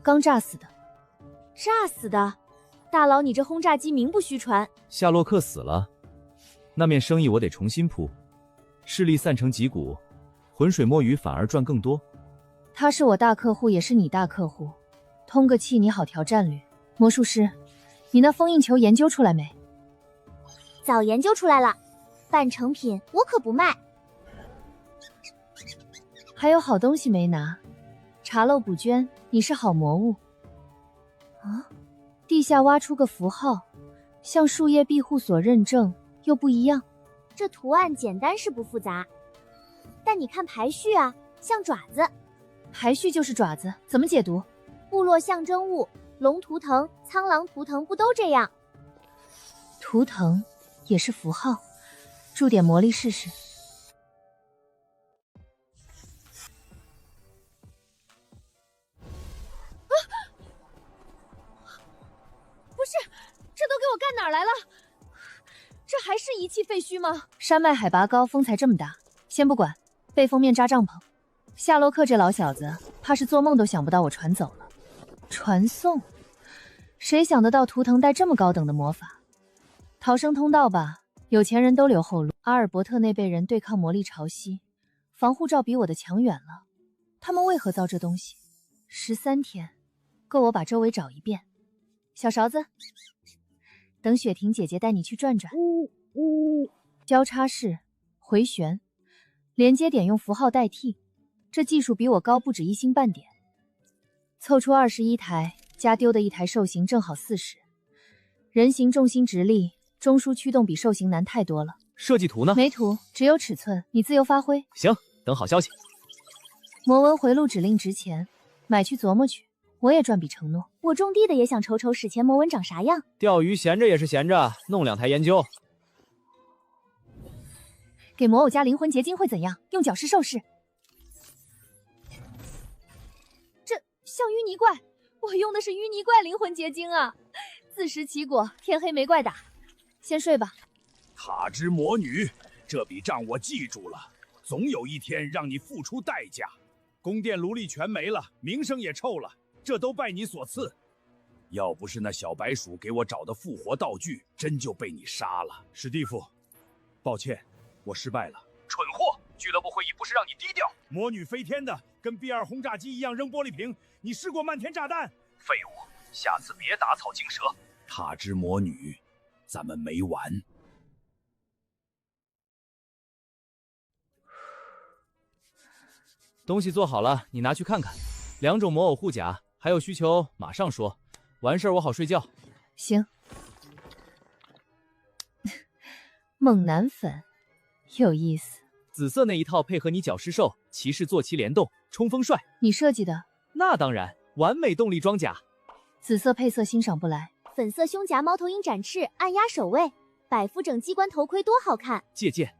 刚炸死的。炸死的？大佬，你这轰炸机名不虚传。夏洛克死了，那面生意我得重新铺，势力散成几股，浑水摸鱼反而赚更多。他是我大客户，也是你大客户，通个气你好调战略。魔术师，你那封印球研究出来没？早研究出来了，半成品我可不卖。还有好东西没拿，查漏补捐，你是好魔物。啊，地下挖出个符号，像树叶庇护所认证，又不一样。这图案简单是不复杂，但你看排序啊，像爪子。排序就是爪子，怎么解读？部落象征物，龙图腾、苍狼图腾不都这样？图腾也是符号，注点魔力试试。不是，这都给我干哪儿来了？这还是遗弃废墟吗？山脉海拔高，风才这么大。先不管，被封面扎帐篷。夏洛克这老小子，怕是做梦都想不到我传走了。传送？谁想得到图腾带这么高等的魔法？逃生通道吧，有钱人都留后路。阿尔伯特那辈人对抗魔力潮汐，防护罩比我的强远了。他们为何造这东西？13天，够我把周围找一遍。小勺子，等雪婷姐姐带你去转转。交叉式回旋，连接点用符号代替，这技术比我高不止1星半点。凑出21台，加丢的1台兽形正好40。人形重心直立，中枢驱动比兽形难太多了。设计图呢？没图，只有尺寸，你自由发挥。行，等好消息。魔文回路指令值钱，买去琢磨去。我也赚笔承诺。我种地的也想瞅瞅史前魔文长啥样。钓鱼闲着也是闲着，弄2台研究。给魔偶加灵魂结晶会怎样？用角狮兽式。这像淤泥怪，我用的是淤泥怪灵魂结晶啊！自食其果，天黑没怪打。先睡吧。塔之魔女，这笔账我记住了，总有一天让你付出代价。宫殿奴隶全没了，名声也臭了，这都拜你所赐。要不是那小白鼠给我找的复活道具，真就被你杀了。史蒂夫，抱歉，我失败了。蠢货！俱乐部会议不是让你低调。魔女飞天的，跟 B2轰炸机一样扔玻璃瓶。你试过漫天炸弹？废物！下次别打草惊蛇。塔之魔女，咱们没完。东西做好了，你拿去看看。2种魔偶护甲，还有需求马上说。完事儿我好睡觉。行。猛男粉，有意思。紫色那一套配合你角狮兽、骑士坐骑联动，冲锋帅。你设计的？那当然，完美动力装甲。紫色配色欣赏不来。粉色胸甲猫头鹰展翅，按压守卫，百夫整机关头盔多好看。借鉴，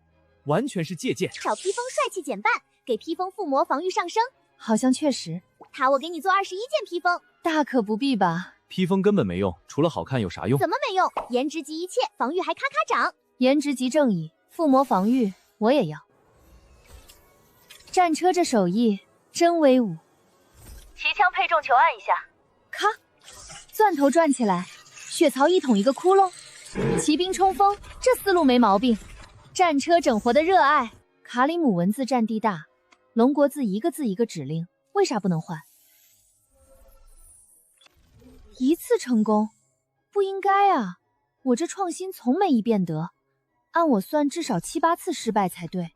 完全是借鉴。小披风帅气减半，给披风附魔防御上升。好像确实。塔，我给你做21件披风。大可不必吧。披风根本没用，除了好看有啥用？怎么没用？颜值即一切，防御还咔咔涨。颜值即正义，附魔防御我也要。战车这手艺真威武。骑枪配重球按一下，咔，钻头转起来，血槽一捅一个窟窿。骑兵冲锋，这思路没毛病。战车整活的热爱。卡里姆文字占地大，龙国字一个字一个指令，为啥不能换？一次成功，不应该啊！我这创新从没一变得，按我算至少7、8次失败才对。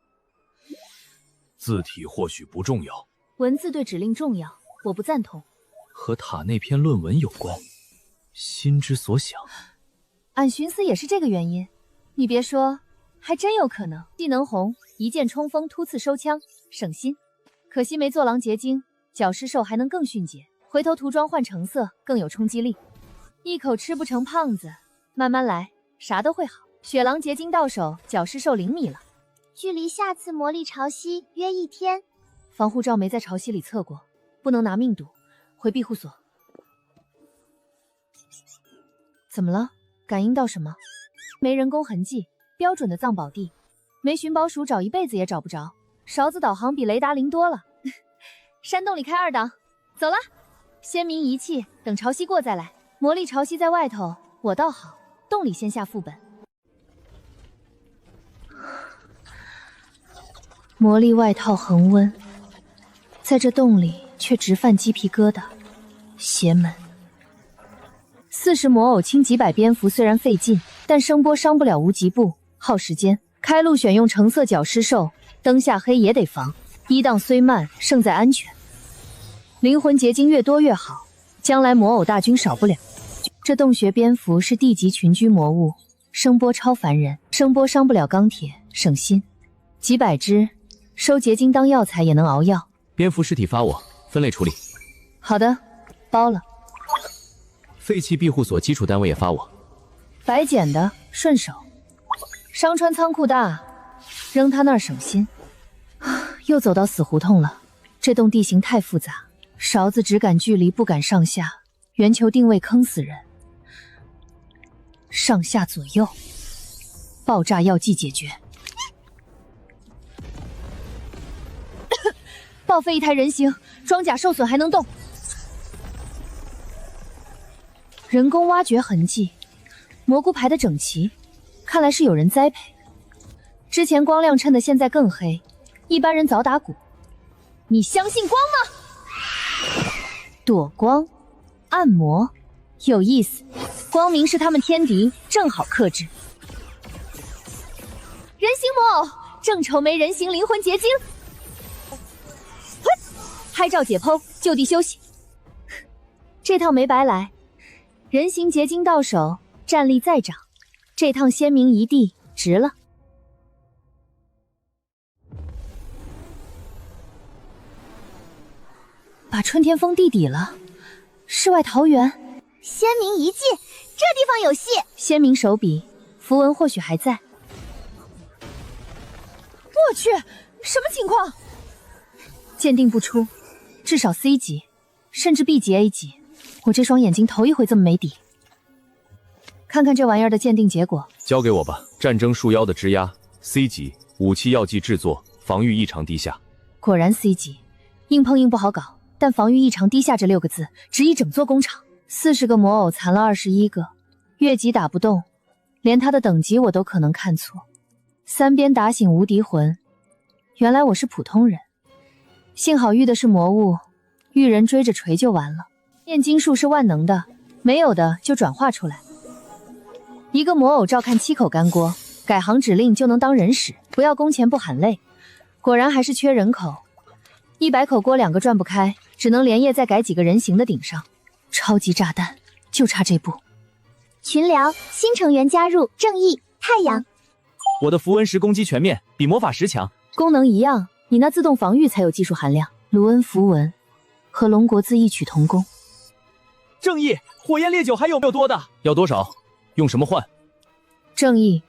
字体或许不重要，文字对指令重要，我不赞同。和塔那篇论文有关，心之所想。俺寻思也是这个原因，你别说，还真有可能。技能红，一剑冲锋，突刺收枪，省心。可惜没做狼结晶，角狮兽还能更迅捷。回头涂装换成色，更有冲击力。一口吃不成胖子，慢慢来，啥都会好。雪狼结晶到手，角狮兽0米了。距离下次魔力潮汐约1天。防护罩没在潮汐里测过，不能拿命赌。回庇护所。怎么了？感应到什么？没人工痕迹，标准的藏宝地。没寻宝鼠找一辈子也找不着。勺子导航比雷达灵多了。山洞里开2档，走了。先明一气，等潮汐过再来。魔力潮汐在外头，我倒好，洞里先下副本。魔力外套恒温，在这洞里却直犯鸡皮疙瘩，邪门。40魔偶清几百蝙蝠虽然费劲，但声波伤不了无极步，耗时间。开路选用橙色角狮兽，灯下黑也得防。1档虽慢，胜在安全。灵魂结晶越多越好，将来魔偶大军少不了。这洞穴蝙蝠是地级群居魔物，声波超烦人，声波伤不了钢铁，省心，几百只，收结晶当药材也能熬药。蝙蝠尸体发我，分类处理。好的，包了。废弃庇护所基础单位也发我。白捡的，顺手。商川仓库大，扔他那儿省心。又走到死胡同了，这栋地形太复杂，勺子只敢距离不敢上下，圆球定位坑死人。上下左右，爆炸药剂解决。报废一台人形，装甲受损还能动。人工挖掘痕迹，蘑菇排得整齐，看来是有人栽培。之前光亮衬的，现在更黑，一般人早打鼓。你相信光吗？躲光，按摩，有意思。光明是他们天敌，正好克制。人形魔偶，正愁没人形灵魂结晶。拍照解剖，就地休息。这趟没白来，人形结晶到手，战力再涨。这趟鲜明一地，值了。把春天封地底了，世外桃源，鲜明遗迹，这地方有戏。鲜明手笔，符文或许还在。我去，什么情况？鉴定不出，至少 C 级，甚至 B 级 A 级。我这双眼睛头一回这么没底。看看这玩意儿的鉴定结果。交给我吧。战争树妖的枝丫 C 级，武器药剂制作，防御异常低下。果然 C 级，硬碰硬不好搞。但防御异常低下这6个字，值一整座工厂。40个魔偶残了21个，越级打不动，连他的等级我都可能看错。3边打醒无敌魂，原来我是普通人。幸好遇的是魔物，遇人追着锤就完了。炼金术是万能的，没有的就转化出来。一个魔偶照看7口干锅，改行指令就能当人使，不要工钱不喊累。果然还是缺人口，100口锅2个转不开，只能连夜再改几个人形的顶上。超级炸弹就差这步。群聊新成员加入，正义太阳。我的符文石攻击全面，比魔法石强。功能一样，你那自动防御才有技术含量。卢恩符文和龙国字异曲同工。正义，火焰烈酒还有没有多的？要多少？用什么换？正义，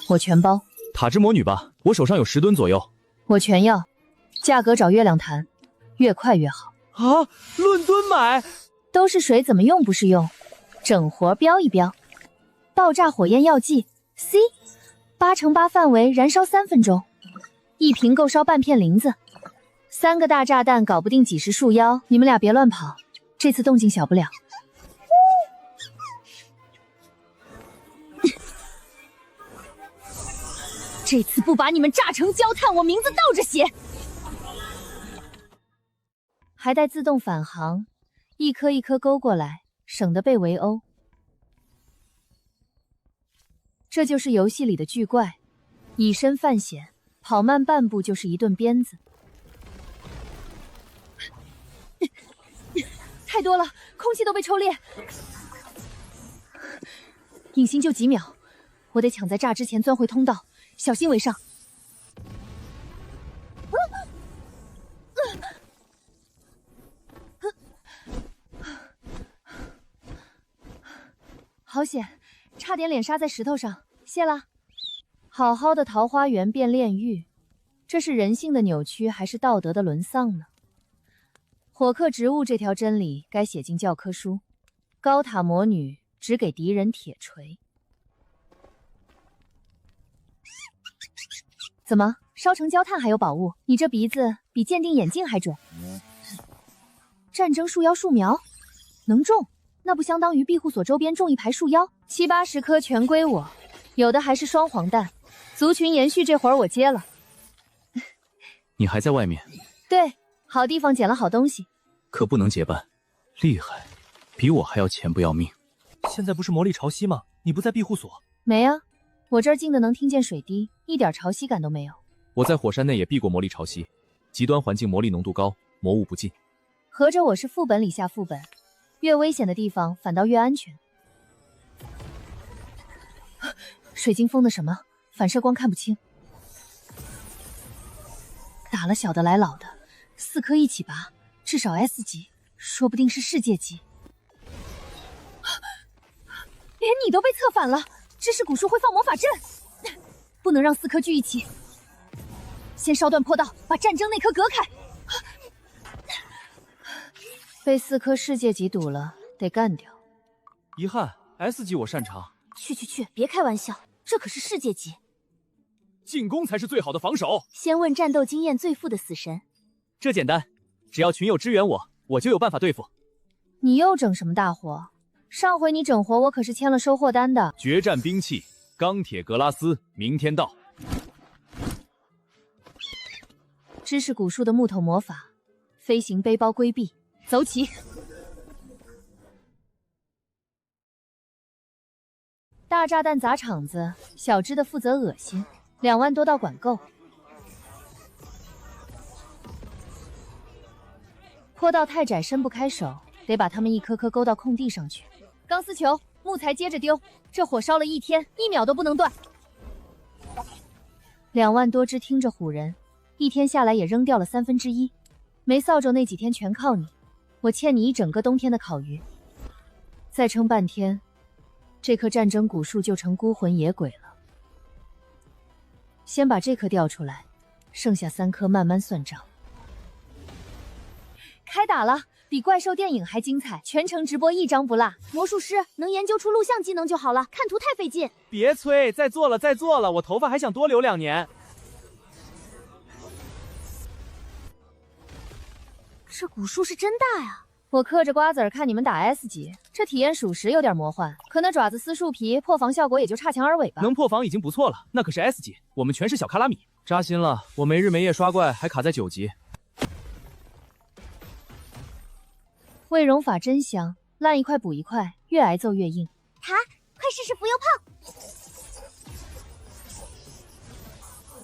我全包。塔之魔女吧，我手上有10吨左右。我全要，价格找月亮谈，越快越好。啊，论吨买。都是水，怎么用不是用？整活标一标。爆炸火焰药剂 C， 8×8范围燃烧3分钟，一瓶够烧半片林子。3个大炸弹搞不定几十树妖，你们俩别乱跑，这次动静小不了。这次不把你们炸成焦炭，我名字倒着写。还带自动返航，一颗一颗勾过来，省得被围殴。这就是游戏里的巨怪，以身犯险，跑慢半步就是一顿鞭子。太多了，空气都被抽裂。隐形就几秒，我得抢在炸之前钻回通道，小心为上。好险，差点脸杀在石头上，谢啦。好好的桃花源变炼狱，这是人性的扭曲还是道德的沦丧呢？火克植物这条真理该写进教科书。高塔魔女只给敌人铁锤。怎么，烧成焦炭还有宝物？你这鼻子比鉴定眼镜还准。战争树妖树苗能种，那不相当于庇护所周边种一排树妖？7、80颗全归我，有的还是双黄蛋。族群延续这活儿我接了。你还在外面？对，好地方捡了好东西。可不能结伴。厉害，比我还要钱不要命。现在不是魔力潮汐吗？你不在庇护所？没啊，我这儿静的能听见水滴，一点潮汐感都没有。我在火山内也避过魔力潮汐，极端环境魔力浓度高，魔物不进。合着我是副本里下副本，越危险的地方反倒越安全。水晶封的什么？反射光看不清。打了小的来老的，4颗一起拔，至少 S 级，说不定是世界级。连你都被策反了，知识古树会放魔法阵，不能让4颗聚一起。先烧断坡道，把战争那颗隔开。被4颗世界级堵了，得干掉。遗憾 ，S 级我擅长。去，别开玩笑，这可是世界级。进攻才是最好的防守。先问战斗经验最富的死神。这简单，只要群友支援我，我就有办法对付。你又整什么大活？上回你整活我可是签了收货单的。决战兵器，钢铁格拉斯，明天到。知识古树的木头魔法，飞行背包规避，走起！大炸弹砸场子，小只的负责恶心，2万多道管够。坡道太窄，伸不开手，得把它们一颗颗勾到空地上去。钢丝球、木材接着丢，这火烧了1天，1秒都不能断。2万多只听着唬人，1天下来也扔掉了1/3。没扫帚那几天全靠你，我欠你1整个冬天的烤鱼。再撑半天，这棵战争古树就成孤魂野鬼了。先把这棵调出来，剩下3棵慢慢算账。开打了，比怪兽电影还精彩，全程直播一张不落。魔术师能研究出录像技能就好了，看图太费劲。别催，再做了，我头发还想多留2年。这古树是真大呀！我嗑着瓜子儿看你们打 S 级，这体验属实有点魔幻。可那爪子撕树皮，破防效果也就差强而尾吧。能破防已经不错了，那可是 S 级，我们全是小卡拉米。扎心了，我没日没夜刷怪，还卡在9级。卫绒法真香，烂一块补一块，越挨揍越硬。塔，快试试浮游炮。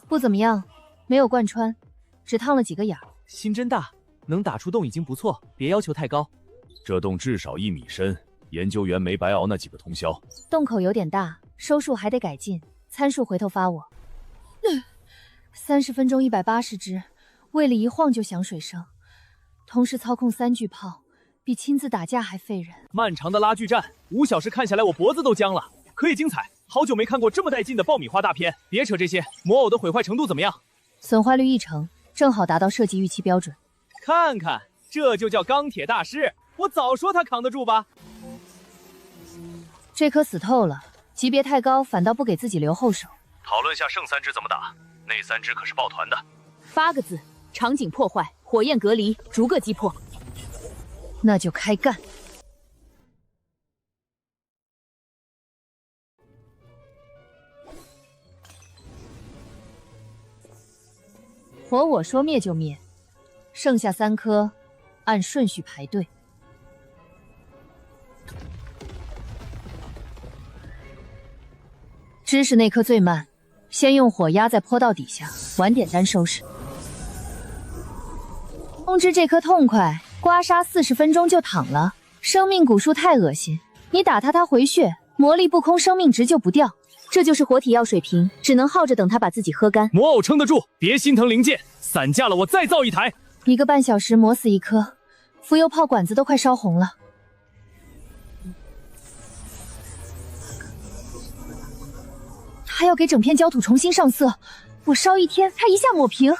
不怎么样，没有贯穿，只烫了几个眼儿。心真大，能打出洞已经不错，别要求太高。这洞至少1米深，研究员没白熬那几个通宵。洞口有点大，收数还得改进，参数回头发我。30分钟180只，喂了一晃就响水声，同时操控3巨炮，比亲自打架还费人。漫长的拉锯战，5小时看下来我脖子都僵了，可以精彩。好久没看过这么带劲的爆米花大片。别扯这些，魔偶的毁坏程度怎么样？损坏率1成，正好达到设计预期标准。看看，这就叫钢铁大师，我早说他扛得住吧。这颗死透了，级别太高，反倒不给自己留后手。讨论下剩3只怎么打，那3只可是抱团的。8个字：场景破坏，火焰隔离，逐个击破。那就开干。火我说灭就灭，剩下3颗，按顺序排队。知识那颗最慢，先用火压在坡道底下，晚点单收拾。通知这颗痛快，刮痧40分钟就躺了。生命古树太恶心，你打它回血，魔力不空，生命值就不掉。这就是活体药水瓶，只能耗着等它把自己喝干。魔偶撑得住，别心疼零件，散架了我再造1台。1个半小时磨死1颗，浮游炮管子都快烧红了。还要给整片焦土重新上色，我烧1天，它一下抹平。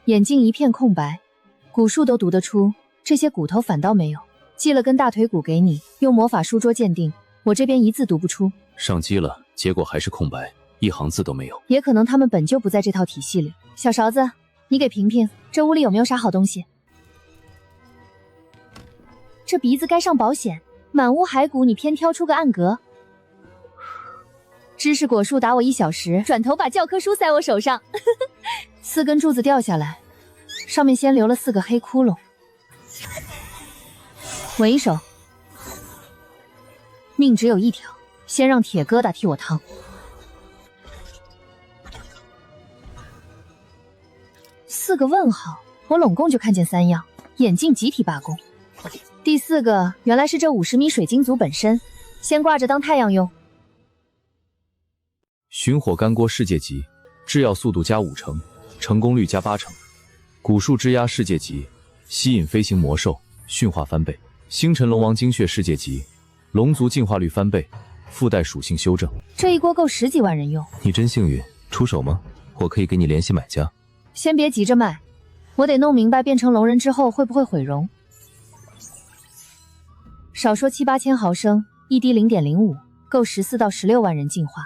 眼睛一片空白，古树都读得出，这些骨头反倒没有。寄了根大腿骨给你，用魔法书桌鉴定，我这边一字读不出。上机了，结果还是空白，一行字都没有。也可能他们本就不在这套体系里。小勺子，你给评评，这屋里有没有啥好东西？这鼻子该上保险，满屋骸骨，你偏挑出个暗格。知识果树打我1小时，转头把教科书塞我手上。4根柱子掉下来，上面先留了4个黑窟窿。稳一手，命只有1条，先让铁疙瘩替我趟。4个问号，我拢共就看见3样，眼镜集体罢工。第4个原来是这50米水晶族本身，先挂着当太阳用。寻火干锅世界级，制药速度加5成，成功率加8成。古树枝桠世界级，吸引飞行魔兽，驯化翻倍。星辰龙王精血世界级，龙族进化率翻倍，附带属性修正。这一锅够10几万人用。你真幸运，出手吗？我可以给你联系买家。先别急着卖，我得弄明白变成龙人之后会不会毁容。少说7、8千毫升，一滴0.05，够14到16万人进化。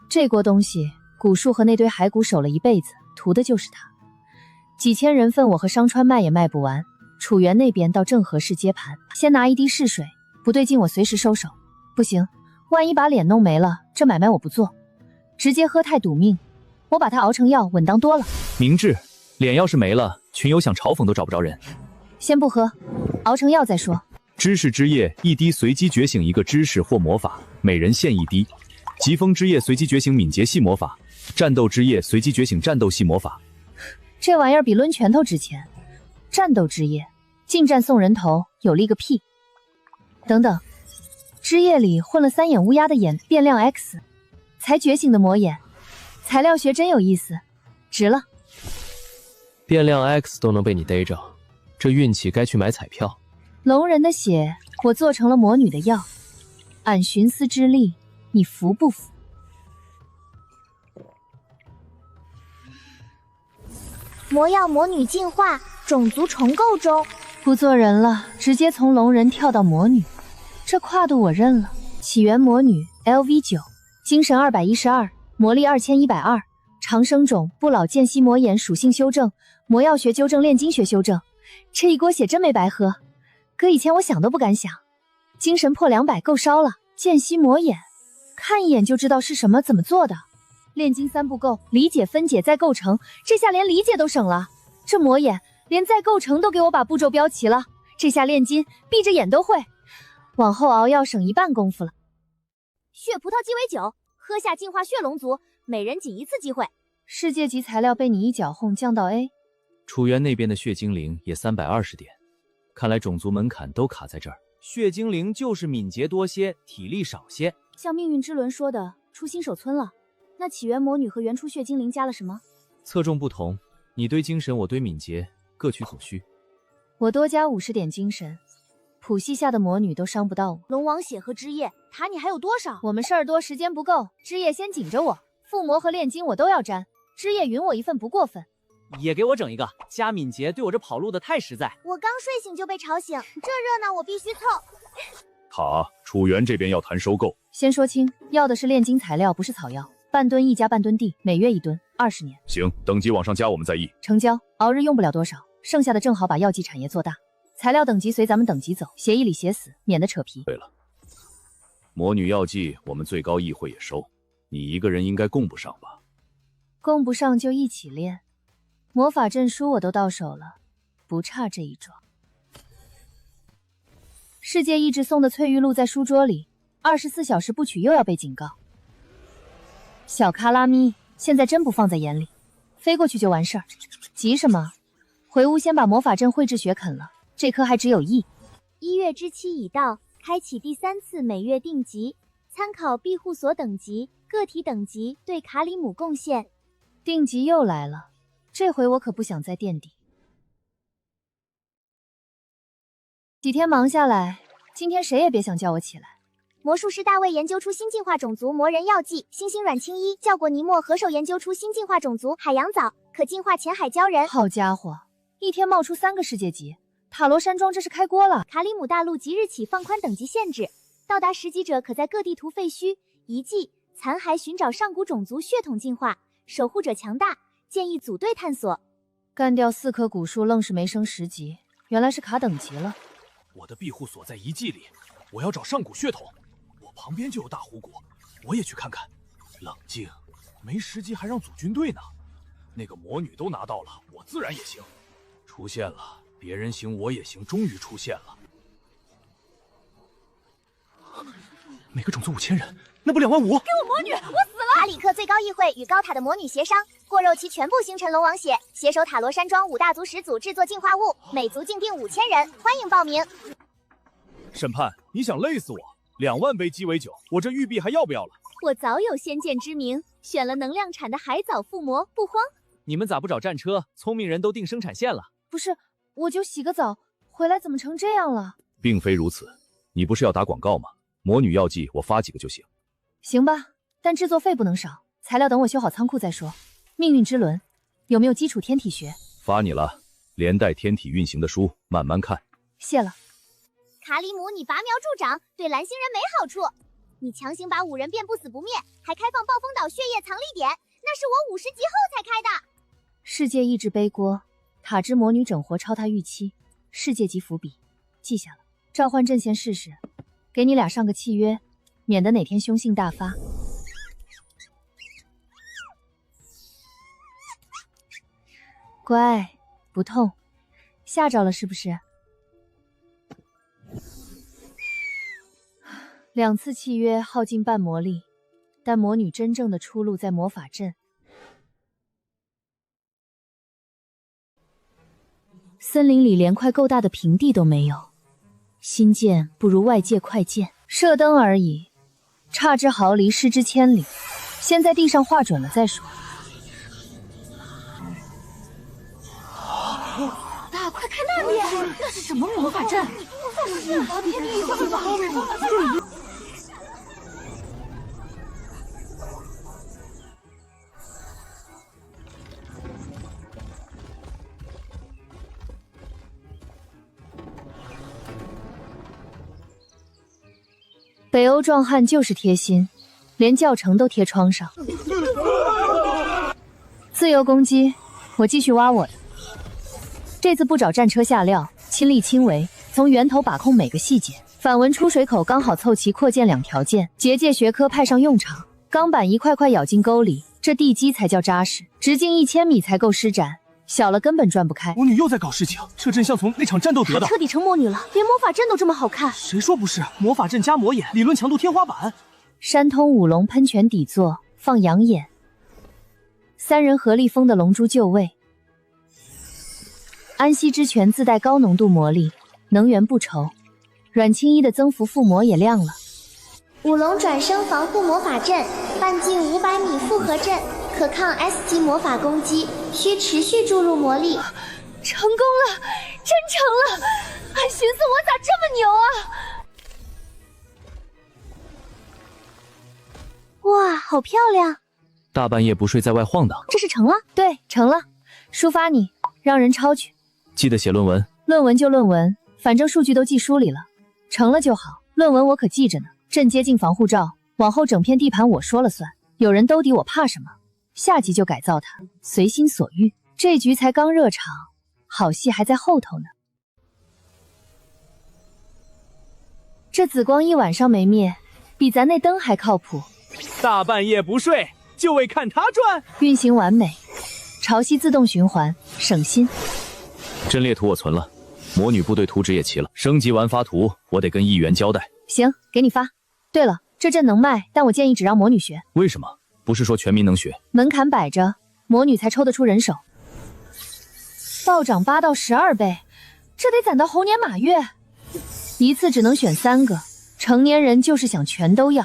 这锅东西，古树和那堆骸骨守了一辈子，图的就是它。几千人份，我和商川卖也卖不完。楚原那边倒正合适接盘，先拿1滴试水，不对劲我随时收手。不行，万一把脸弄没了，这买卖我不做，直接喝太赌命。我把它熬成药，稳当多了。明智，脸要是没了，群友想嘲讽都找不着人。先不喝，熬成药再说。知识之液1滴，随机觉醒一个知识或魔法，每人限1滴。疾风之液随机觉醒敏捷系魔法，战斗之液随机觉醒战斗系魔法。这玩意儿比抡拳头值钱。战斗之液，近战送人头，有利个屁！等等，之液里混了3眼乌鸦的眼变亮 X， 才觉醒的魔眼，材料学真有意思，值了。变亮 X 都能被你逮着，这运气该去买彩票。龙人的血，我做成了魔女的药，俺寻思之力，你服不服？魔药魔女进化，种族重构中。不做人了，直接从龙人跳到魔女，这跨度我认了。起源魔女 LV9， 精神212，魔力2120，长生种不老间隙魔眼属性修正，魔药学纠正炼金学修正。这一锅血真没白喝，搁以前我想都不敢想。精神破200够烧了，间隙魔眼，看一眼就知道是什么怎么做的。炼金3步骤：理解、分解、再构成。这下连理解都省了，这魔眼连再构成都给我把步骤标齐了。这下炼金闭着眼都会，往后熬药省1半功夫了。血葡萄鸡尾酒，喝下净化血龙族，每人仅1次机会。世界级材料被你一脚轰降到 A。楚原那边的血精灵也320点，看来种族门槛都卡在这儿。血精灵就是敏捷多些，体力少些。像命运之轮说的，出新手村了。那起源魔女和原初血精灵加了什么？侧重不同，你堆精神，我堆敏捷，各取所需。我多加50点精神，谱系下的魔女都伤不到我。龙王血和枝叶，塔你还有多少？我们事儿多，时间不够，枝叶先紧着我。附魔和炼金我都要沾，枝叶匀我一份不过分。也给我整一个，加敏捷对我这跑路的太实在。我刚睡醒就被吵醒，这热闹我必须凑。塔，楚原这边要谈收购。先说清，要的是炼金材料，不是草药。半吨1加半吨地，每月1吨，20年。行，等级往上加我们再议。成交，熬日用不了多少，剩下的正好把药剂产业做大。材料等级随咱们等级走，协议里写死，免得扯皮。对了，魔女药剂我们最高议会也收，你一个人应该供不上吧？供不上就一起练。魔法证书我都到手了，不差这一桩。世界意志送的翠玉露在书桌里，24小时不取又要被警告。小卡拉咪，现在真不放在眼里，飞过去就完事儿，急什么？回屋先把魔法阵绘制学啃了，这颗还只有1月之期已到，开启第3次每月定级，参考庇护所等级、个体等级对卡里姆贡献。定级又来了，这回我可不想再垫底。几天忙下来，今天谁也别想叫我起来。魔术师大卫研究出新进化种族魔人药剂，星星软青衣教过尼莫合手研究出新进化种族海洋藻，可净化浅海鲛人。好家伙，一天冒出3个世界级，塔罗山庄这是开锅了。卡里姆大陆即日起放宽等级限制，到达10级者可在各地图废墟、遗迹、残骸寻找上古种族血统进化，守护者强大，建议组队探索。干掉4棵古树愣是没升10级，原来是卡等级了。我的庇护所在遗迹里，我要找上古血统。我旁边就有大湖谷，我也去看看。冷静，没10级还让组军队呢。那个魔女都拿到了，我自然也行。出现了，别人行我也行，终于出现了。每个种族5000人，那不25000？给我魔女，我死了！卡里克最高议会与高塔的魔女协商，过肉其全部星辰龙王血，携手塔罗山庄5大族始祖制作净化物，每族竞定5000人，欢迎报名。审判，你想累死我？2万杯鸡尾酒，我这玉璧还要不要了？我早有先见之明，选了能量产的海藻附魔，不慌。你们咋不找战车？聪明人都定生产线了。不是，我就洗个澡回来，怎么成这样了？并非如此，你不是要打广告吗？魔女药剂我发几个就行。行吧，但制作费不能少，材料等我修好仓库再说。命运之轮，有没有基础天体学？发你了，连带天体运行的书，慢慢看。谢了。卡里姆，你拔苗助长，对蓝星人没好处。你强行把5人变不死不灭，还开放暴风岛血液藏匿点，那是我50级后才开的。世界意志背锅，塔之魔女整活超他预期，世界级伏笔，记下了。召唤阵线试试，给你俩上个契约，免得哪天凶性大发。乖，不痛，吓着了是不是？2次契约耗尽半魔力，但魔女真正的出路在魔法阵。森林里连块够大的平地都没有，新建不如外界快建，射灯而已，差之毫厘，失之千里。先在地上画准了再说。大，快看那边，那是什么魔法阵？魔法阵啊！别比划吧！北欧壮汉就是贴心，连教程都贴窗上。自由攻击，我继续挖我的。这次不找战车下料，亲力亲为，从源头把控每个细节。反文出水口刚好凑齐扩建2条件，结界学科派上用场，钢板一块块咬进沟里，这地基才叫扎实。直径1000米才够施展，小了根本转不开。魔女又在搞事情，这阵像从那场战斗得的。彻底成魔女了，连魔法阵都这么好看。谁说不是？魔法阵加魔眼，理论强度天花板。山通五龙喷泉底座放养眼，3人合力封的龙珠就位。安息之泉自带高浓度魔力，能源不愁。阮青衣的增幅附魔也亮了。五龙转生防护魔法阵，半径500米复合阵，可抗 S 级魔法攻击，需持续注入魔力。成功了，真成了！还寻思我咋这么牛啊！哇，好漂亮！大半夜不睡在外晃荡，这是成了？对，成了。抒发你，让人抄去。记得写论文。论文就论文，反正数据都记书里了，成了就好。论文我可记着呢。阵接近防护罩，往后整片地盘我说了算。有人兜底我怕什么？下集就改造它，随心所欲。这局才刚热场，好戏还在后头呢。这紫光一晚上没灭，比咱那灯还靠谱。大半夜不睡，就为看它转。运行完美，潮汐自动循环，省心。阵列图我存了，魔女部队图纸也齐了，升级完发图，我得跟议员交代。行，给你发。对了，这阵能卖，但我建议只让魔女学。为什么？不是说全民能学？门槛摆着，魔女才抽得出人手。暴涨8到12倍，这得攒到猴年马月。一次只能选3个，成年人就是想全都要。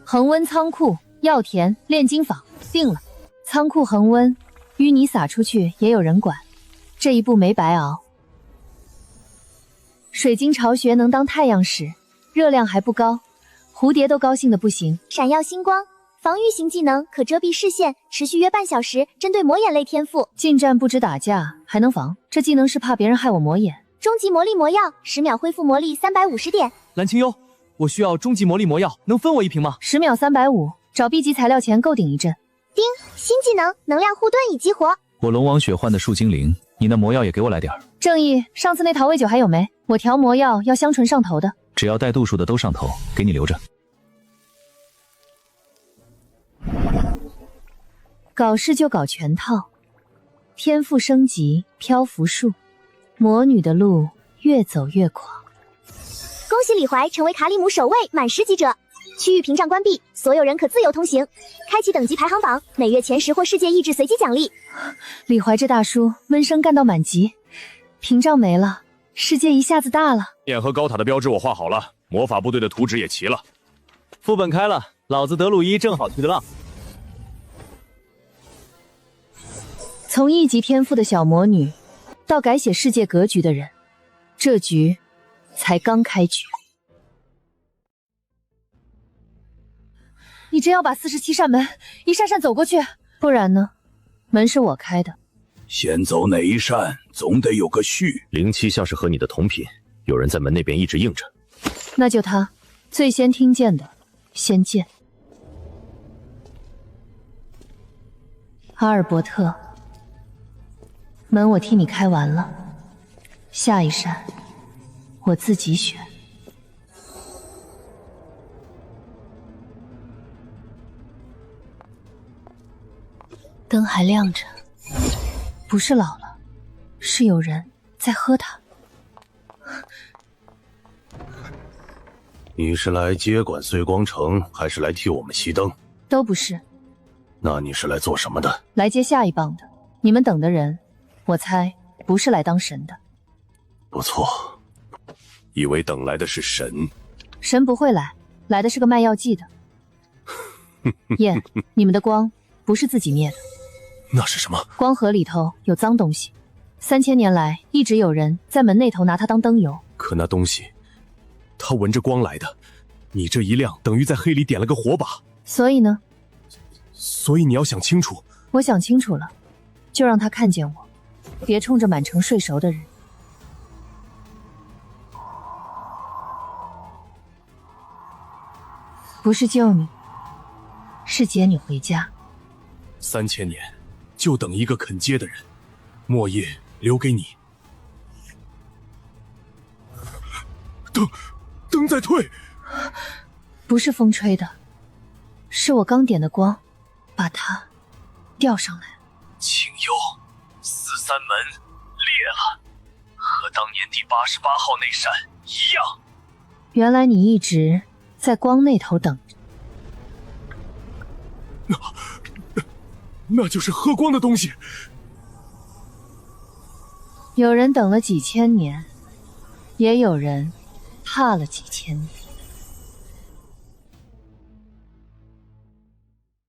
恒温仓库、药田、炼金坊，定了。仓库恒温，淤泥撒出去也有人管。这一步没白熬。水晶巢穴能当太阳使，热量还不高，蝴蝶都高兴的不行。闪耀星光，防御型技能，可遮蔽视线，持续约半小时，针对魔眼类天赋。近战不止打架，还能防。这技能是怕别人害我魔眼。终极魔力魔药，10秒恢复魔力350点。蓝清幽，我需要终极魔力魔药，能分我1瓶吗？10秒350，找 B 级材料前够顶一阵。叮，新技能能量护盾已激活。我龙王血换的树精灵，你那魔药也给我来点儿。正义，上次那桃味酒还有没？我调魔药要香醇上头的，只要带度数的都上头，给你留着。搞事就搞全套，天赋升级，漂浮术，魔女的路越走越狂。恭喜李怀成为卡里姆首位满10级者，区域屏障关闭，所有人可自由通行。开启等级排行榜，每月前10或世界意志随机奖励。李怀这大叔温升干到满级，屏障没了，世界一下子大了。眼和高塔的标志我画好了，魔法部队的图纸也齐了。副本开了，老子德鲁伊正好提的浪。从1级天赋的小魔女，到改写世界格局的人，这局才刚开局。你真要把47扇门一扇扇走过去？不然呢？门是我开的。先走哪一扇，总得有个序。07像是和你的同频，有人在门那边一直应着。那就他最先听见的，先见。阿尔伯特，门我替你开完了，下一扇我自己选。灯还亮着，不是老了，是有人在喝它。你是来接管碎光城，还是来替我们熄灯？都不是。那你是来做什么的？来接下一棒的。你们等的人，我猜不是来当神的。不错，以为等来的是神。神不会来，来的是个卖药剂的。燕，你们的光不是自己灭的。那是什么？光盒里头有脏东西，3000年来一直有人在门那头拿它当灯油。可那东西，它闻着光来的，你这一亮等于在黑里点了个火把。所以呢？所以你要想清楚。我想清楚了，就让他看见我，别冲着满城睡熟的人。不是救你，是接你回家。 3000年，就等一个肯接的人。末夜留给你。灯在退，不是风吹的，是我刚点的光，把它吊上来。清幽，43门裂了，和当年第88号那扇一样。原来你一直在光那头等着。那就是喝光的东西。有人等了几千年，也有人怕了几千年。